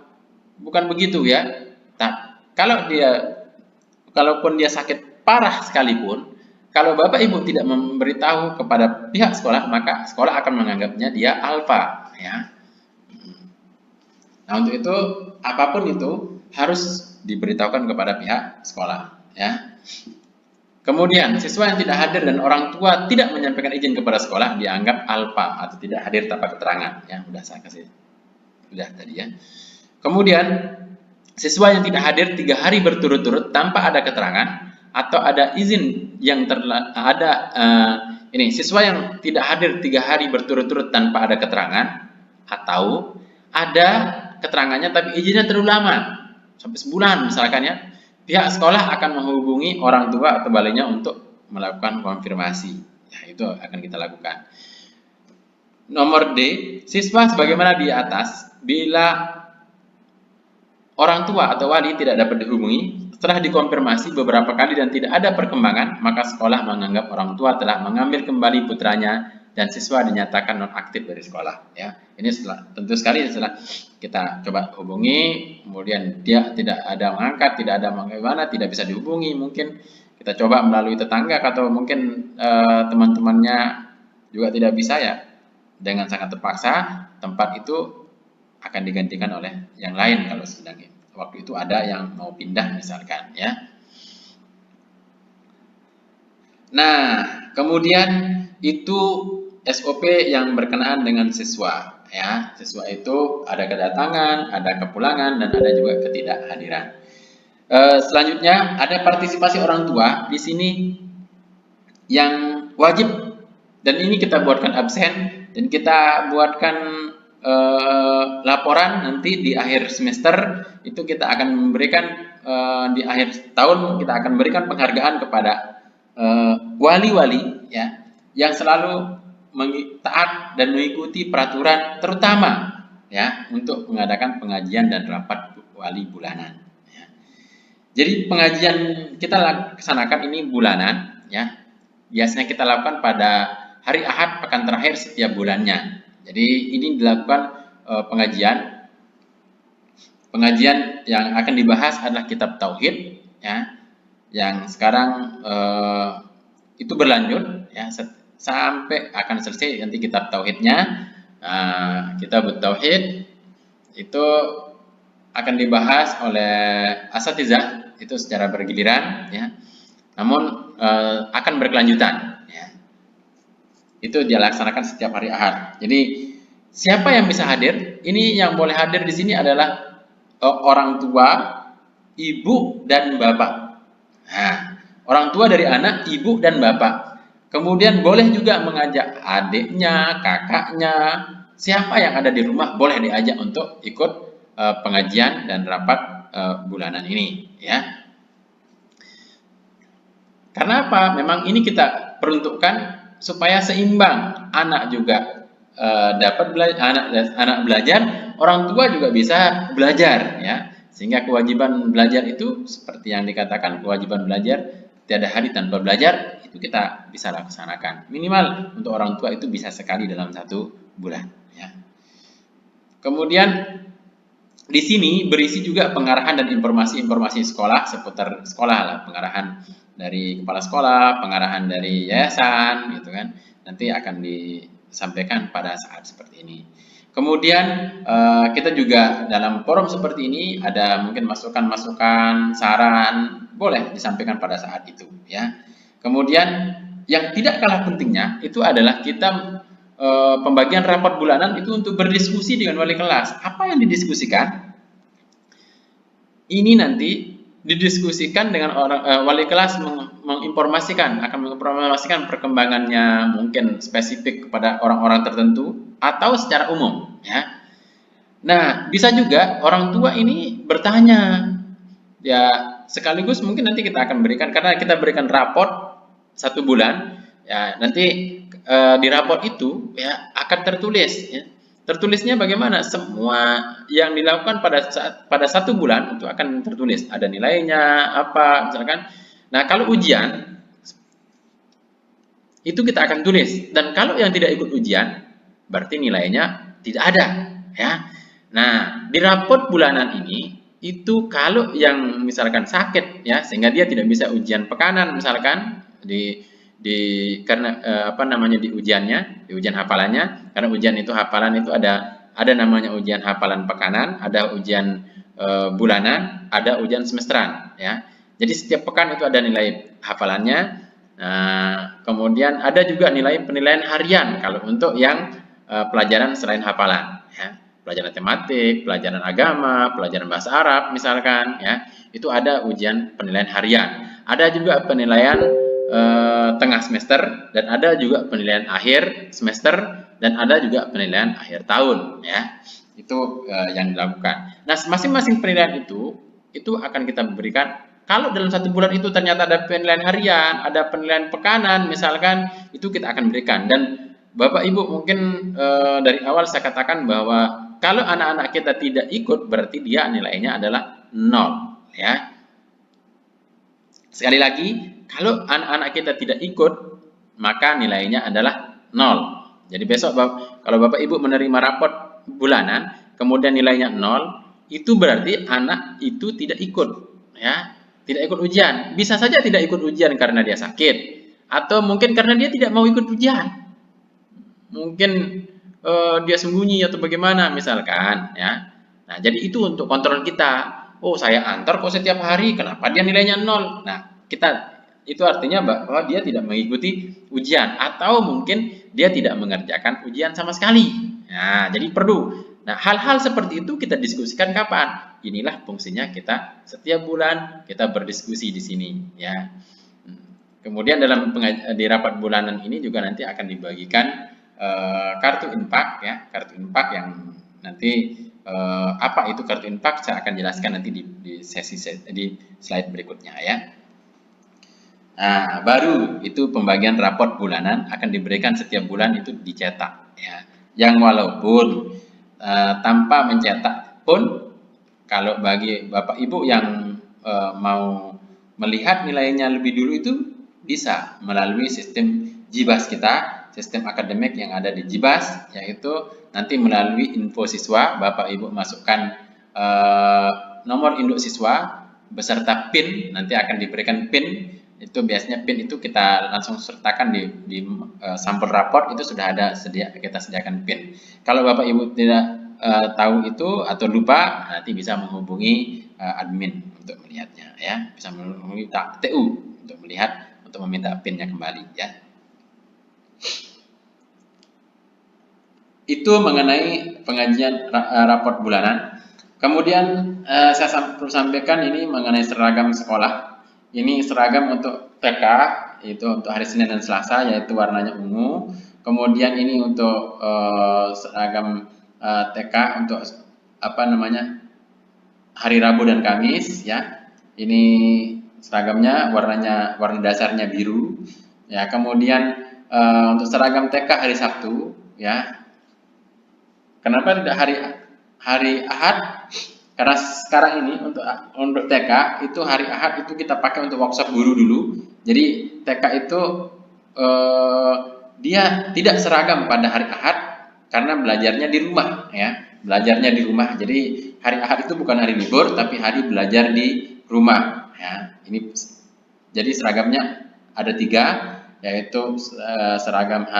Speaker 2: bukan begitu ya. Nah, kalaupun dia sakit parah sekalipun, kalau bapak ibu tidak memberitahu kepada pihak sekolah maka sekolah akan menganggapnya dia alfa ya. Nah untuk itu apapun itu harus diberitahukan kepada pihak sekolah ya. Kemudian, siswa yang tidak hadir dan orang tua tidak menyampaikan izin kepada sekolah dianggap alfa atau tidak hadir tanpa keterangan. Ya, udah saya kasih, udah tadi ya. Kemudian, siswa yang tidak hadir 3 hari berturut-turut tanpa ada keterangan atau ada izin yang siswa yang tidak hadir 3 hari berturut-turut tanpa ada keterangan atau ada keterangannya tapi izinnya terlalu lama sampai sebulan misalkan ya. Pihak sekolah akan menghubungi orang tua atau baliknya untuk melakukan konfirmasi. Ya, itu akan kita lakukan. Nomor D, siswa sebagaimana di atas, bila orang tua atau wali tidak dapat dihubungi, setelah dikonfirmasi beberapa kali dan tidak ada perkembangan, maka sekolah menganggap orang tua telah mengambil kembali putranya dan siswa dinyatakan nonaktif dari sekolah. Ya, ini tentu sekali setelah kita coba hubungi, kemudian dia tidak ada mengangkat, tidak ada bagaimana, tidak bisa dihubungi, mungkin kita coba melalui tetangga atau mungkin teman-temannya juga tidak bisa ya, dengan sangat terpaksa tempat itu akan digantikan oleh yang lain kalau sedang waktu itu ada yang mau pindah misalkan ya. Nah, kemudian itu SOP yang berkenaan dengan siswa ya. Siswa itu ada kedatangan, ada kepulangan dan ada juga ketidakhadiran. Selanjutnya ada partisipasi orang tua di sini yang wajib dan ini kita buatkan absen dan kita buatkan laporan nanti di akhir semester itu kita akan memberikan di akhir tahun kita akan berikan penghargaan kepada wali-wali ya yang selalu taat dan mengikuti peraturan terutama ya untuk mengadakan pengajian dan rapat wali bulanan ya. Jadi pengajian kita laksanakan ini bulanan ya. Biasanya kita lakukan pada hari Ahad pekan terakhir setiap bulannya. Jadi ini dilakukan pengajian yang akan dibahas adalah kitab tauhid ya. Yang sekarang itu berlanjut ya sampai akan selesai nanti kitab tauhidnya. Kitab tauhid itu akan dibahas oleh asatizah itu secara bergiliran ya. Namun akan berkelanjutan ya. Itu dia laksanakan setiap hari Ahad. Jadi siapa yang bisa hadir? Ini yang boleh hadir di sini adalah orang tua, ibu dan bapak. Nah, orang tua dari anak, ibu dan bapak. Kemudian boleh juga mengajak adiknya, kakaknya, siapa yang ada di rumah boleh diajak untuk ikut pengajian dan rapat bulanan ini, ya. Karena apa? Memang ini kita peruntukkan supaya seimbang, anak juga dapat belajar, anak belajar, orang tua juga bisa belajar, ya. Sehingga kewajiban belajar itu seperti yang dikatakan, kewajiban belajar tiada hari tanpa belajar, itu kita bisa laksanakan. Minimal untuk orang tua itu bisa sekali dalam 1 bulan, ya. Kemudian di sini berisi juga pengarahan dan informasi-informasi sekolah seputar sekolah lah, pengarahan dari kepala sekolah, pengarahan dari yayasan, gitu kan. Nanti akan disampaikan pada saat seperti ini. Kemudian kita juga dalam forum seperti ini ada mungkin masukan-masukan, saran, boleh disampaikan pada saat itu, ya. Kemudian yang tidak kalah pentingnya itu adalah kita pembagian rapat bulanan itu untuk berdiskusi dengan wali kelas. Apa yang didiskusikan? Ini nanti didiskusikan dengan wali kelas akan menginformasikan perkembangannya mungkin spesifik kepada orang-orang tertentu atau secara umum, ya. Nah, bisa juga orang tua ini bertanya, ya, sekaligus mungkin nanti kita akan berikan, karena kita berikan raport 1 bulan, ya, nanti di raport itu, ya, akan tertulis, ya. Tertulisnya bagaimana? Semua yang dilakukan pada 1 bulan itu akan tertulis, ada nilainya apa misalkan. Nah, kalau ujian itu kita akan tulis, dan kalau yang tidak ikut ujian berarti nilainya tidak ada, ya. Nah, di raport bulanan ini itu kalau yang misalkan sakit, ya, sehingga dia tidak bisa ujian pekanan misalkan karena di ujiannya, di ujian hafalannya, karena ujian itu hafalan itu ada namanya ujian hafalan pekanan, ada ujian bulanan, ada ujian semesteran, ya. Jadi setiap pekan itu ada nilai hafalannya. Nah, kemudian ada juga nilai penilaian harian kalau untuk yang pelajaran selain hafalan, ya. Pelajaran tematik, pelajaran agama, pelajaran bahasa Arab misalkan, ya. Itu ada ujian penilaian harian. Ada juga penilaian tengah semester, dan ada juga penilaian akhir semester, dan ada juga penilaian akhir tahun, ya. Itu yang dilakukan. Nah, masing-masing penilaian itu akan kita berikan. Kalau dalam 1 bulan itu ternyata ada penilaian harian, ada penilaian pekanan misalkan, itu kita akan berikan. Dan Bapak Ibu mungkin dari awal saya katakan bahwa kalau anak-anak kita tidak ikut berarti dia nilainya adalah 0, ya. Sekali lagi, kalau anak-anak kita tidak ikut, maka nilainya adalah 0. Jadi besok kalau Bapak Ibu menerima raport bulanan, kemudian nilainya 0, itu berarti anak itu tidak ikut, ya. Tidak ikut ujian. Bisa saja tidak ikut ujian karena dia sakit, atau mungkin karena dia tidak mau ikut ujian. Mungkin dia sembunyi atau bagaimana misalkan, ya. Nah, jadi itu untuk kontrol kita. Oh, saya antar kok setiap hari, kenapa dia nilainya 0? Nah, itu artinya bahwa dia tidak mengikuti ujian, atau mungkin dia tidak mengerjakan ujian sama sekali. Nah, jadi perlu. Nah, hal-hal seperti itu kita diskusikan kapan? Inilah fungsinya kita setiap bulan kita berdiskusi di sini, ya. Kemudian di rapat bulanan ini juga nanti akan dibagikan kartu infak, ya, kartu infak yang nanti apa itu kartu infak saya akan jelaskan nanti di slide berikutnya, ya. Nah, baru itu pembagian raport bulanan akan diberikan setiap bulan itu dicetak, ya. Yang walaupun tanpa mencetak pun, kalau bagi Bapak Ibu yang mau melihat nilainya lebih dulu itu bisa melalui sistem JIBAS kita, sistem akademik yang ada di JIBAS, yaitu nanti melalui info siswa, Bapak Ibu masukkan nomor induk siswa beserta PIN, nanti akan diberikan PIN. Itu biasanya PIN itu kita langsung sertakan di sampel raport, itu sudah ada kita sediakan PIN. Kalau Bapak Ibu tidak tahu itu atau lupa, nanti bisa menghubungi admin untuk melihatnya, ya. Bisa menghubungi TU untuk melihat, untuk meminta PIN-nya kembali, ya. itu mengenai pengajian raport bulanan. Kemudian saya perlu sampaikan ini mengenai seragam sekolah. Ini seragam untuk TK, itu untuk hari Senin dan Selasa, yaitu warnanya ungu. Kemudian ini untuk seragam TK untuk hari Rabu dan Kamis, ya. Ini seragamnya warna dasarnya biru, ya. Kemudian untuk seragam TK hari Sabtu, ya. Kenapa tidak hari Ahad? Karena sekarang ini untuk TK itu hari Ahad itu kita pakai untuk workshop guru dulu. Jadi TK itu dia tidak seragam pada hari Ahad karena belajarnya di rumah, ya. Belajarnya di rumah. Jadi hari Ahad itu bukan hari libur tapi hari belajar di rumah, ya. Jadi seragamnya ada 3, yaitu seragam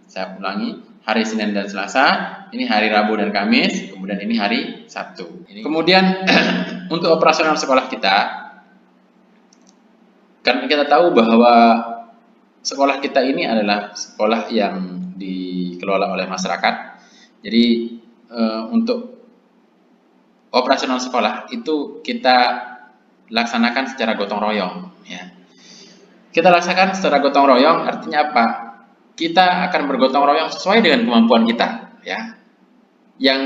Speaker 2: saya ulangi, hari Senin dan Selasa, ini hari Rabu dan Kamis, kemudian ini hari Sabtu. Kemudian untuk operasional sekolah kita, karena kita tahu bahwa sekolah kita ini adalah sekolah yang dikelola oleh masyarakat. Jadi untuk operasional sekolah itu kita laksanakan secara gotong royong, ya. Kita laksanakan secara gotong royong artinya apa? Kita akan bergotong royong sesuai dengan kemampuan kita, ya. Yang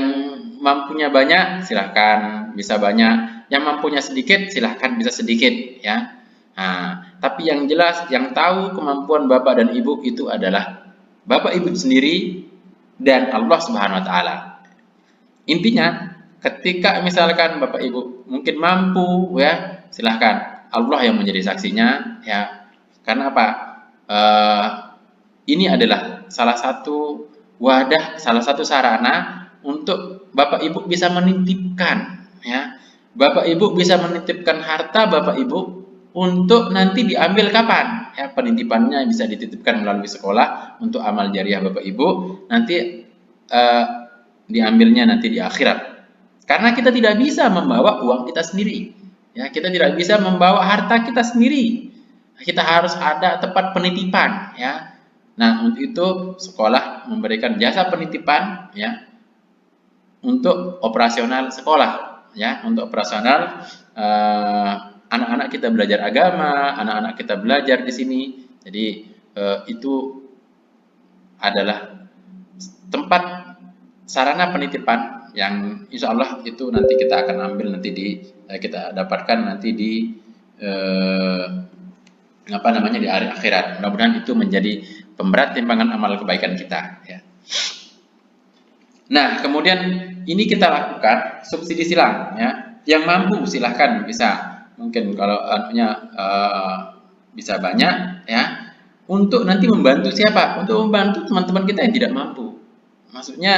Speaker 2: mampunya banyak silahkan bisa banyak, yang mampunya sedikit silahkan bisa sedikit, ya. Nah, tapi yang jelas yang tahu kemampuan Bapak dan Ibu itu adalah Bapak Ibu sendiri dan Allah Subhanahu wa taala. Intinya ketika misalkan Bapak Ibu mungkin mampu, ya, silahkan, Allah yang menjadi saksinya, ya. Karena apa? Ini adalah salah satu wadah, salah satu sarana untuk Bapak Ibu bisa menitipkan, ya. Bapak Ibu bisa menitipkan harta Bapak Ibu untuk nanti diambil kapan? Ya, penitipannya bisa dititipkan melalui sekolah untuk amal jariah Bapak Ibu, nanti diambilnya nanti di akhirat. Karena kita tidak bisa membawa uang kita sendiri, ya. Kita tidak bisa membawa harta kita sendiri. Kita harus ada tempat penitipan, ya. Nah, untuk itu sekolah memberikan jasa penitipan, ya, untuk operasional sekolah, ya, untuk operasional anak-anak kita belajar agama, anak-anak kita belajar di sini. Jadi itu adalah tempat sarana penitipan yang insya Allah itu nanti kita akan ambil kita dapatkan nanti di di hari akhirat. Mudah-mudahan itu menjadi pemberat timbangan amal kebaikan kita, ya. Nah, kemudian ini kita lakukan subsidi silang, ya. Yang mampu silahkan bisa, mungkin kalau bisa banyak, ya. Untuk nanti membantu siapa? Untuk membantu teman-teman kita yang tidak mampu. Maksudnya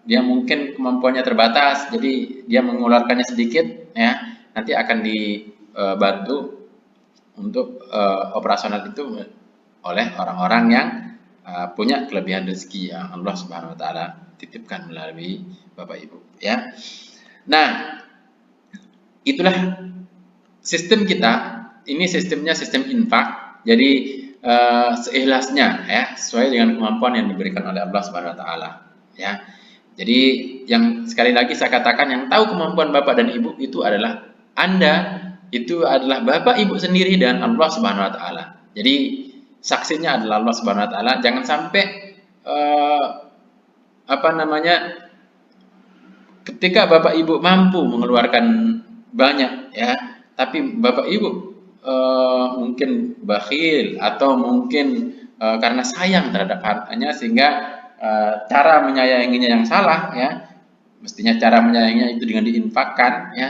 Speaker 2: dia mungkin kemampuannya terbatas, jadi dia mengeluarkannya sedikit, ya. Nanti akan dibantu untuk operasional itu oleh orang-orang yang punya kelebihan rezeki yang Allah Subhanahu wa taala titipkan melalui Bapak Ibu, ya. Nah, itulah sistem kita. Ini sistemnya sistem infak. Jadi seikhlasnya, ya, sesuai dengan kemampuan yang diberikan oleh Allah Subhanahu wa taala, ya. Jadi yang sekali lagi saya katakan, yang tahu kemampuan Bapak dan Ibu itu adalah Anda, itu adalah Bapak Ibu sendiri dan Allah Subhanahu wa taala. Jadi saksinya adalah Allah Subhanahu wa taala. Jangan sampai ketika Bapak Ibu mampu mengeluarkan banyak, ya, tapi Bapak Ibu mungkin bakhil atau mungkin karena sayang terhadap hartanya sehingga cara menyayanginya yang salah, ya. Mestinya cara menyayanginya itu dengan diinfakkan, ya.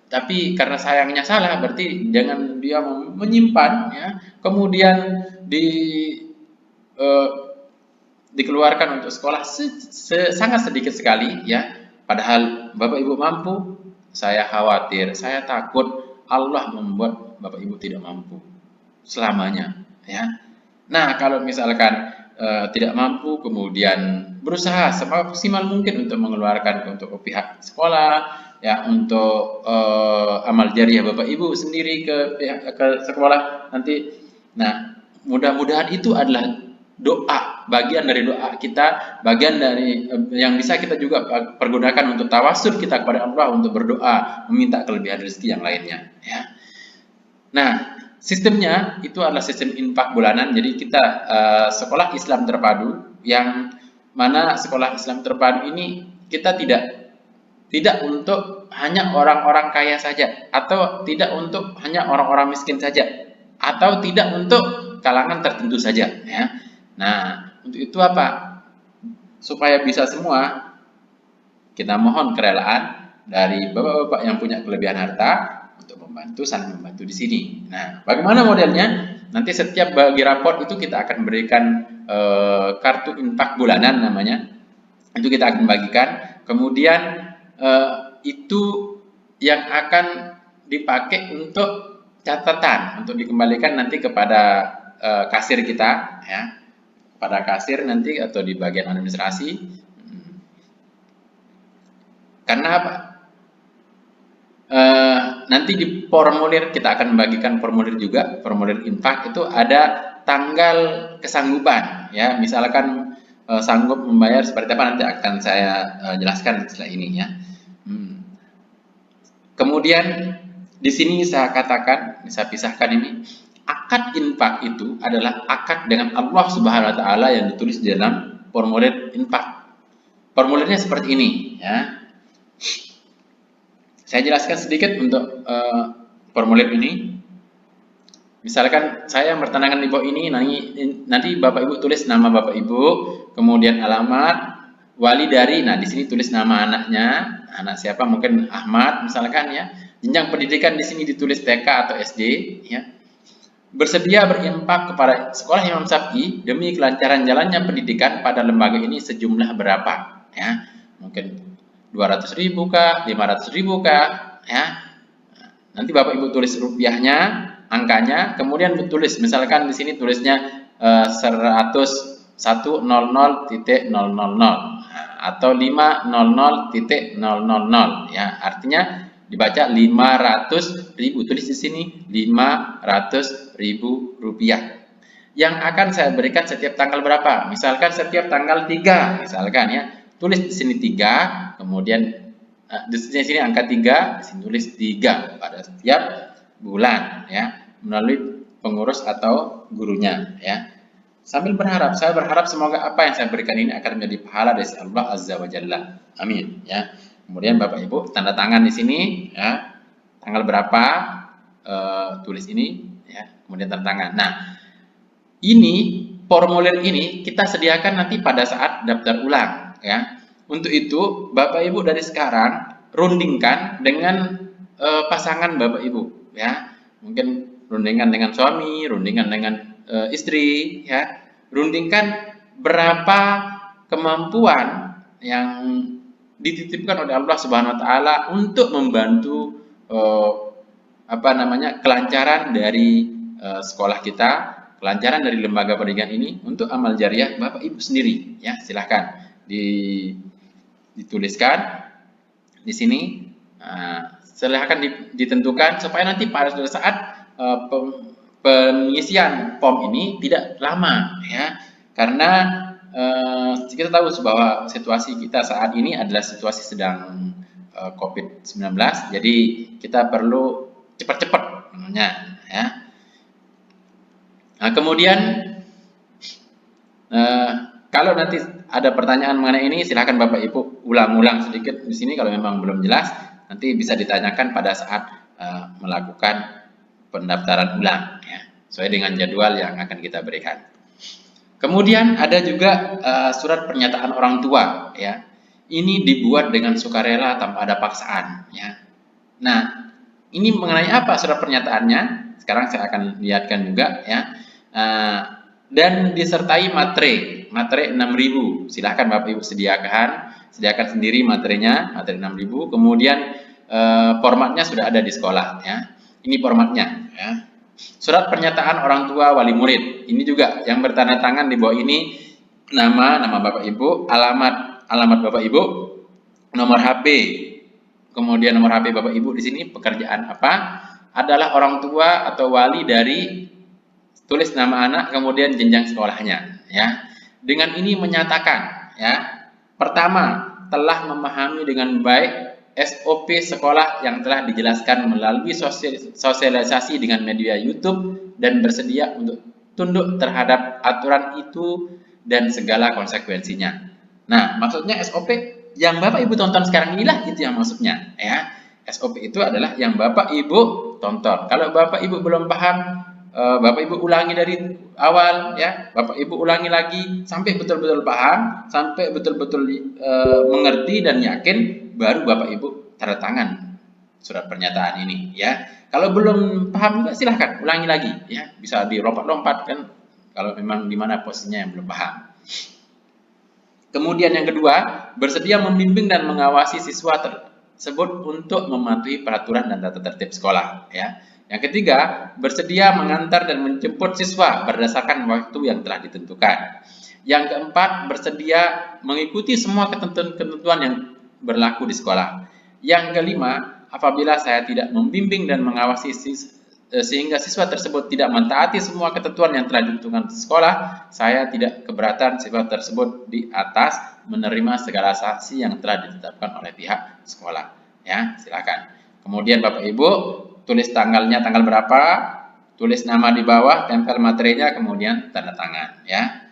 Speaker 2: Tapi karena sayangnya salah, berarti jangan dia menyimpan, ya, kemudian dikeluarkan untuk sekolah sangat sedikit sekali, ya. Padahal Bapak Ibu mampu. Saya khawatir, saya takut Allah membuat Bapak Ibu tidak mampu selamanya, ya. Nah, kalau misalkan tidak mampu, kemudian berusaha semaksimal mungkin untuk mengeluarkan untuk pihak sekolah, ya, untuk amal jariah Bapak Ibu sendiri ke sekolah nanti. Nah, mudah-mudahan itu adalah doa, bagian dari doa kita, bagian dari yang bisa kita juga pergunakan untuk tawasul kita kepada Allah, untuk berdoa meminta kelebihan rezeki yang lainnya, ya. Nah, sistemnya itu adalah sistem infak bulanan. Jadi kita sekolah Islam terpadu, yang mana sekolah Islam terpadu ini kita tidak untuk hanya orang-orang kaya saja, atau tidak untuk hanya orang-orang miskin saja, atau tidak untuk kalangan tertentu saja, ya. Nah, untuk itu apa? Supaya bisa semua, kita mohon kerelaan dari bapak-bapak yang punya kelebihan harta untuk membantu, saling membantu di sini. Nah, bagaimana modelnya? Nanti setiap bagi raport itu kita akan berikan kartu infak bulanan namanya. Itu kita akan bagikan. Kemudian itu yang akan dipakai untuk catatan, untuk dikembalikan nanti kepada kasir kita, ya, pada kasir nanti atau di bagian administrasi. Karena apa? Nanti di formulir kita akan membagikan formulir juga, formulir infak itu ada tanggal kesanggupan, ya. Misalkan sanggup membayar seperti apa, nanti akan saya jelaskan setelah ini, ya. Kemudian di sini saya katakan, saya pisahkan ini, akad infak itu adalah akad dengan Allah Subhanahu wa taala yang ditulis di dalam formulir infak. Formulirnya seperti ini, ya. Saya jelaskan sedikit untuk formulir ini. Misalkan saya bertandangan di bawah ini, nanti Bapak Ibu tulis nama Bapak Ibu, kemudian alamat, wali dari, nah di sini tulis nama anaknya, anak siapa, mungkin Ahmad misalkan, ya. Jenjang pendidikan di sini ditulis TK atau SD, ya. Bersedia berinfak kepada sekolah Imam Syafi'i demi kelancaran jalannya pendidikan pada lembaga ini sejumlah berapa, ya. Mungkin 200.000 kah, 500.000 kah, ya. Nanti Bapak Ibu tulis rupiahnya, angkanya, kemudian tulis, misalkan di sini tulisnya 100.000.000 atau 500.000, ya. Artinya dibaca 500.000, tulis di sini 500.000 rupiah. Yang akan saya berikan setiap tanggal berapa? Misalkan setiap tanggal 3, misalkan, ya. Tulis di sini 3, kemudian di sini angka 3, di sini tulis 3 pada setiap bulan, ya, melalui pengurus atau gurunya, ya. Sambil berharap, saya berharap semoga apa yang saya berikan ini akan menjadi pahala dari Allah Azza wa Jalla. Amin, ya. Kemudian Bapak Ibu tanda tangan di sini, ya. Tanggal berapa, tulis ini, ya. Kemudian tanda tangan. Nah, ini formulir ini kita sediakan nanti pada saat daftar ulang, ya. Untuk itu Bapak Ibu dari sekarang rundingkan dengan pasangan Bapak Ibu, ya. Mungkin rundingan dengan suami, rundingan dengan istri, ya. Rundingkan berapa kemampuan yang dititipkan oleh Allah Subhanahu wa taala untuk membantu kelancaran dari sekolah kita, kelancaran dari lembaga pendidikan ini untuk amal jariah Bapak Ibu sendiri, ya. Silahkan dituliskan di sini, silahkan ditentukan supaya nanti pada saat pengisian form ini tidak lama, ya. Karena kita tahu bahwa situasi kita saat ini adalah situasi sedang COVID-19, jadi kita perlu cepat-cepat, ya. Nah, kemudian kalau nanti ada pertanyaan mengenai ini, silahkan Bapak Ibu ulang-ulang sedikit di sini kalau memang belum jelas, nanti bisa ditanyakan pada saat melakukan pendaftaran ulang, ya, sesuai dengan jadwal yang akan kita berikan. Kemudian ada juga surat pernyataan orang tua, ya. Ini dibuat dengan sukarela tanpa ada paksaan, ya. Nah, ini mengenai apa surat pernyataannya? Sekarang saya akan lihatkan juga, ya. Dan disertai materi 6.000. Silahkan Bapak Ibu sediakan sendiri materinya, materi 6.000. Kemudian formatnya sudah ada di sekolah, ya. Ini formatnya, ya. Surat pernyataan orang tua wali murid. Ini juga yang bertanda tangan di bawah ini nama Bapak Ibu, alamat Bapak Ibu, nomor HP. Kemudian nomor HP Bapak Ibu di sini pekerjaan apa? Adalah orang tua atau wali dari tulis nama anak, kemudian jenjang sekolahnya, ya. Dengan ini menyatakan, ya, pertama, telah memahami dengan baik SOP sekolah yang telah dijelaskan melalui sosialisasi dengan media YouTube dan bersedia untuk tunduk terhadap aturan itu dan segala konsekuensinya. Nah, maksudnya SOP yang Bapak Ibu tonton sekarang inilah itu yang maksudnya, ya. SOP itu adalah yang Bapak Ibu tonton. Kalau Bapak Ibu belum paham, Bapak Ibu ulangi dari awal, ya. Bapak Ibu ulangi lagi sampai betul-betul paham, sampai betul-betul mengerti dan yakin, baru Bapak Ibu tanda tangan surat pernyataan ini, ya. Kalau belum paham juga silahkan ulangi lagi, ya. Bisa dilompat-lompat kan kalau memang di mana posisinya yang belum paham. Kemudian yang kedua, bersedia membimbing dan mengawasi siswa tersebut untuk mematuhi peraturan dan tata tertib sekolah, ya. Yang ketiga, bersedia mengantar dan menjemput siswa berdasarkan waktu yang telah ditentukan. Yang keempat, bersedia mengikuti semua ketentuan yang berlaku di sekolah. Yang kelima, apabila saya tidak membimbing dan mengawasi sehingga siswa tersebut tidak mentaati semua ketentuan yang telah ditentukan di sekolah, saya tidak keberatan siswa tersebut di atas menerima segala sanksi yang telah ditetapkan oleh pihak sekolah. Ya, silakan. Kemudian Bapak Ibu tulis tanggalnya, tanggal berapa, tulis nama di bawah, tempel materinya, kemudian tanda tangan. Ya,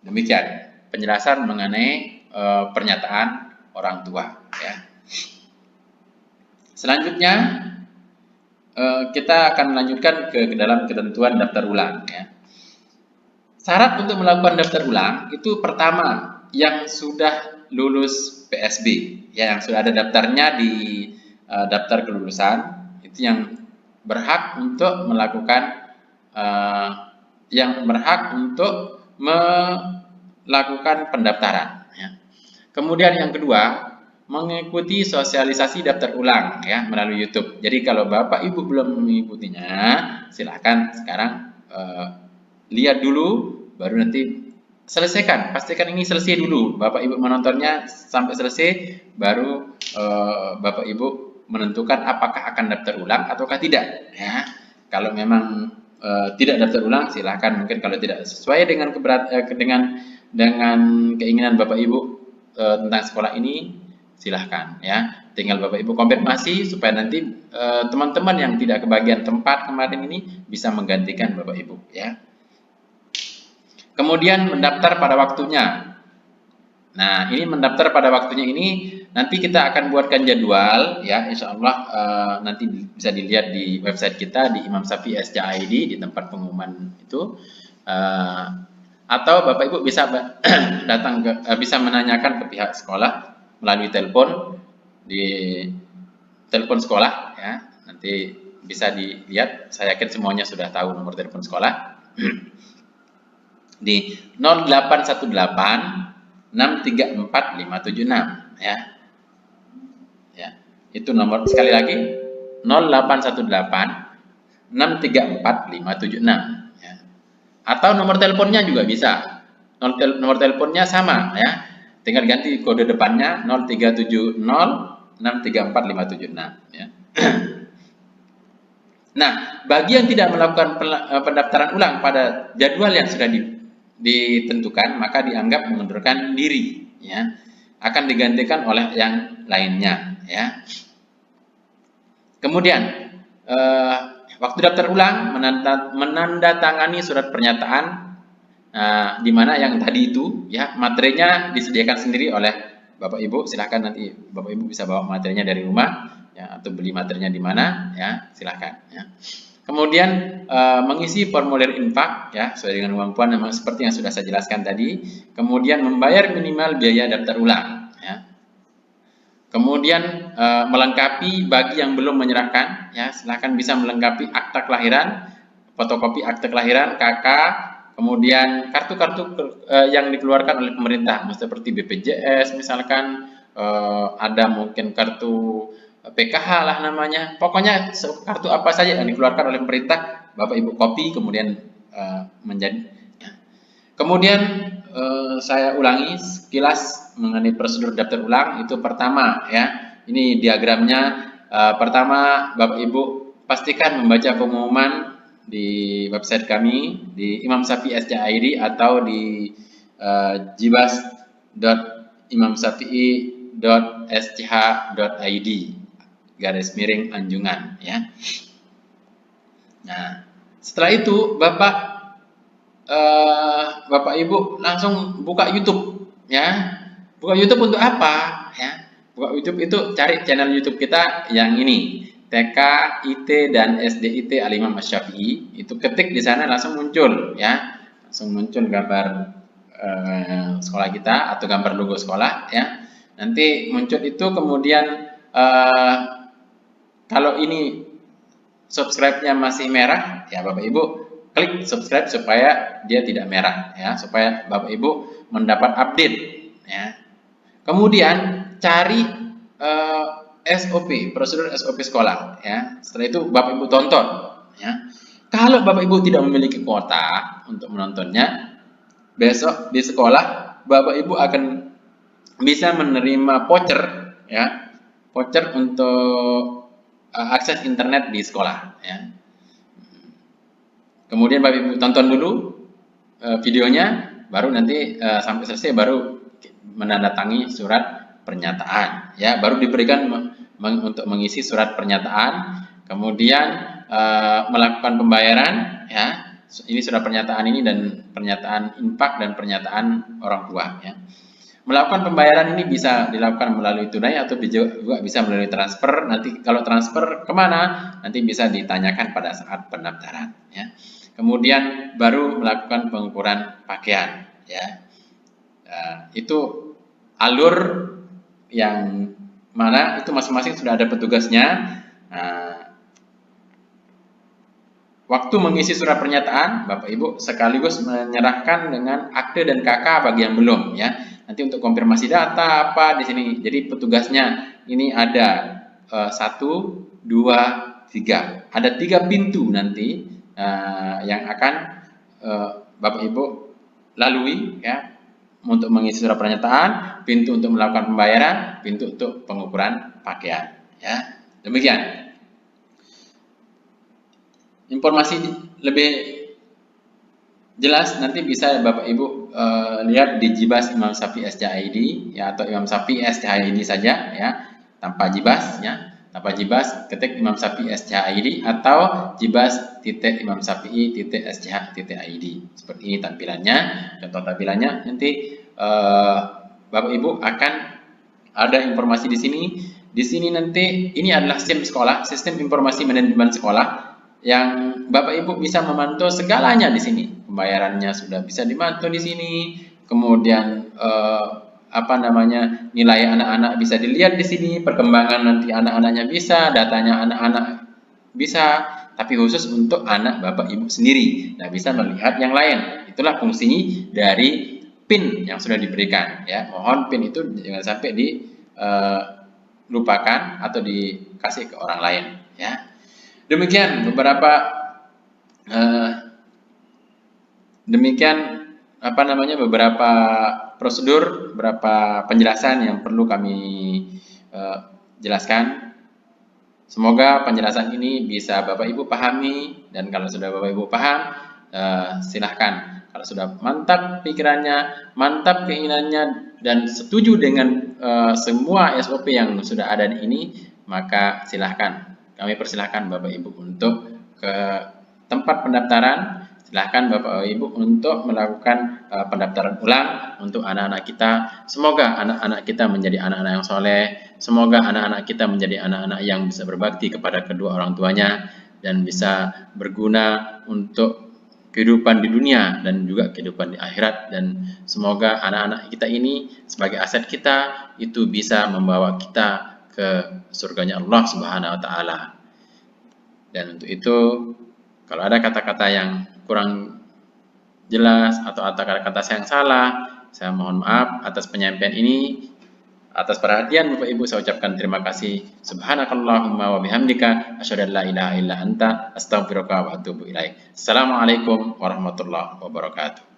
Speaker 2: demikian penjelasan mengenai pernyataan orang tua. Ya. Selanjutnya kita akan melanjutkan ke dalam ketentuan daftar ulang, ya. Syarat untuk melakukan daftar ulang itu pertama yang sudah lulus PSB, ya, yang sudah ada daftarnya di daftar kelulusan, itu yang berhak untuk melakukan melakukan pendaftaran, ya. Kemudian yang kedua, mengikuti sosialisasi daftar ulang, ya, melalui YouTube. Jadi kalau Bapak Ibu belum mengikutinya, silakan sekarang lihat dulu, baru nanti selesaikan. Pastikan ini selesai dulu. Bapak Ibu menontonnya sampai selesai, baru Bapak Ibu menentukan apakah akan daftar ulang ataukah tidak. Ya, kalau memang tidak daftar ulang, silakan. Mungkin kalau tidak sesuai dengan dengan keinginan Bapak Ibu tentang sekolah ini, silahkan, ya. Tinggal Bapak Ibu konfirmasi supaya nanti teman-teman yang tidak kebagian tempat kemarin ini bisa menggantikan Bapak Ibu, ya. Kemudian mendaftar pada waktunya. Nah, ini mendaftar pada waktunya ini nanti kita akan buatkan jadwal, ya. Insya Allah nanti bisa dilihat di website kita di Imam Syafi'i SCID di tempat pengumuman itu. Atau Bapak Ibu bisa datang bisa menanyakan ke pihak sekolah melalui telepon di telepon sekolah, ya. Nanti bisa dilihat, saya yakin semuanya sudah tahu nomor telepon sekolah. Di 0818 634 576, ya. Ya, itu nomor, sekali lagi 0818 634 576, ya. Atau nomor teleponnya juga bisa. Nomor teleponnya sama, ya. Tinggal ganti kode depannya 0370 634 576, ya. Nah, bagi yang tidak melakukan pendaftaran ulang pada jadwal yang sudah ditentukan, maka dianggap mengundurkan diri, ya. Akan digantikan oleh yang lainnya, ya. Kemudian waktu daftar ulang menandatangani surat pernyataan, di mana yang tadi itu, ya, materinya disediakan sendiri oleh Bapak Ibu. Silahkan nanti Bapak Ibu bisa bawa materinya dari rumah, ya, atau beli materinya di mana, ya, silahkan, ya. Kemudian mengisi formulir infak, ya, sesuai dengan kemampuan, seperti yang sudah saya jelaskan tadi. Kemudian membayar minimal biaya daftar ulang, ya. Kemudian melengkapi bagi yang belum menyerahkan, ya, silahkan bisa melengkapi akta kelahiran, fotokopi akta kelahiran, KK, kemudian kartu-kartu yang dikeluarkan oleh pemerintah, seperti BPJS misalkan, ada mungkin kartu PKH lah namanya, pokoknya kartu apa saja yang dikeluarkan oleh pemerintah, Bapak Ibu copy, kemudian menjadi, ya. Kemudian saya ulangi sekilas mengenai prosedur daftar ulang. Itu pertama, ya, ini diagramnya. Pertama, Bapak Ibu pastikan membaca pengumuman di website kami di Imam Syafi'i SCID atau di jibas.imamsyafi'i.sch.id _Anjungan ya. Nah, setelah itu Bapak Ibu langsung buka YouTube ya. Buka YouTube untuk apa ya? Buka YouTube itu cari channel YouTube kita yang ini, TK, IT dan SDIT Al-Imam Asy-Syafi'i. Itu ketik di sana langsung muncul ya. Langsung muncul gambar sekolah kita atau gambar logo sekolah ya. Nanti muncul itu, kemudian kalau ini subscribe-nya masih merah ya, Bapak Ibu klik subscribe supaya dia tidak merah ya, supaya Bapak Ibu mendapat update ya. Kemudian cari SOP, prosedur SOP sekolah ya. Setelah itu Bapak Ibu tonton ya. Kalau Bapak Ibu tidak memiliki kuota untuk menontonnya, besok di sekolah Bapak Ibu akan bisa menerima voucher ya. Voucher untuk akses internet di sekolah ya. Kemudian Bapak Ibu tonton dulu videonya, baru nanti sampai selesai baru menandatangani surat pernyataan ya, baru diberikan untuk mengisi surat pernyataan, kemudian melakukan pembayaran ya. Ini surat pernyataan ini dan pernyataan infak dan pernyataan orang tua ya. Melakukan pembayaran ini bisa dilakukan melalui tunai atau juga bisa melalui transfer. Nanti kalau transfer kemana? Nanti bisa ditanyakan pada saat pendaftaran ya. Kemudian baru melakukan pengukuran pakaian ya. Itu alur yang mana itu masing-masing sudah ada petugasnya. Waktu mengisi surat pernyataan, Bapak Ibu sekaligus menyerahkan dengan akte dan KK bagi yang belum ya. Nanti untuk konfirmasi data apa di sini. Jadi petugasnya ini ada 1, 2, 3. Ada 3 pintu nanti yang akan Bapak Ibu lalui ya, untuk mengisi surat pernyataan, pintu untuk melakukan pembayaran, pintu untuk pengukuran pakaian ya. Demikian. Informasi lebih jelas nanti bisa Bapak Ibu lihat di Jibas Imam Syafi'i SCID ya, atau Imam Syafi'i SCID saja ya, tanpa Jibas ya. Tanpa Jibas ketik Imam Syafi'i SCID atau jibas.imamsyafi'i.sch.id. Seperti ini tampilannya. Contoh tampilannya nanti Bapak Ibu akan ada informasi di sini. Di sini nanti ini adalah SIM sekolah, sistem informasi manajemen sekolah, yang Bapak Ibu bisa memantau segalanya di sini. Pembayarannya sudah bisa dimantau di sini. Kemudian nilai anak-anak bisa dilihat di sini, perkembangan nanti anak-anaknya bisa, datanya anak-anak bisa, tapi khusus untuk anak Bapak Ibu sendiri. Nah, bisa melihat yang lain. Itulah fungsi dari PIN yang sudah diberikan ya. Mohon PIN itu jangan sampai dilupakan atau dikasih ke orang lain ya. Demikian beberapa beberapa prosedur, beberapa penjelasan yang perlu kami jelaskan. Semoga penjelasan ini bisa Bapak Ibu pahami, dan kalau sudah Bapak Ibu paham, silahkan. Kalau sudah mantap pikirannya, mantap keinginannya, dan setuju dengan semua SOP yang sudah ada di ini, maka silahkan. Kami persilahkan Bapak Ibu untuk ke tempat pendaftaran. Silahkan Bapak Ibu untuk melakukan pendaftaran ulang untuk anak-anak kita. Semoga anak-anak kita menjadi anak-anak yang soleh. Semoga anak-anak kita menjadi anak-anak yang bisa berbakti kepada kedua orang tuanya dan bisa berguna untuk kehidupan di dunia dan juga kehidupan di akhirat. Dan semoga anak-anak kita ini sebagai aset kita itu bisa membawa kita ke surganya Allah Subhanahu wa Ta'ala. Dan untuk itu, kalau ada kata-kata yang kurang jelas atau kata-kata yang salah, saya mohon maaf atas penyampaian ini. Atas perhatian Bapak Ibu saya ucapkan terima kasih. Subhanakallahumma wa bihamdika asyhadu an la ilaha illa anta astaghfiruka wa atubu ilaik. Assalamualaikum warahmatullahi wabarakatuh.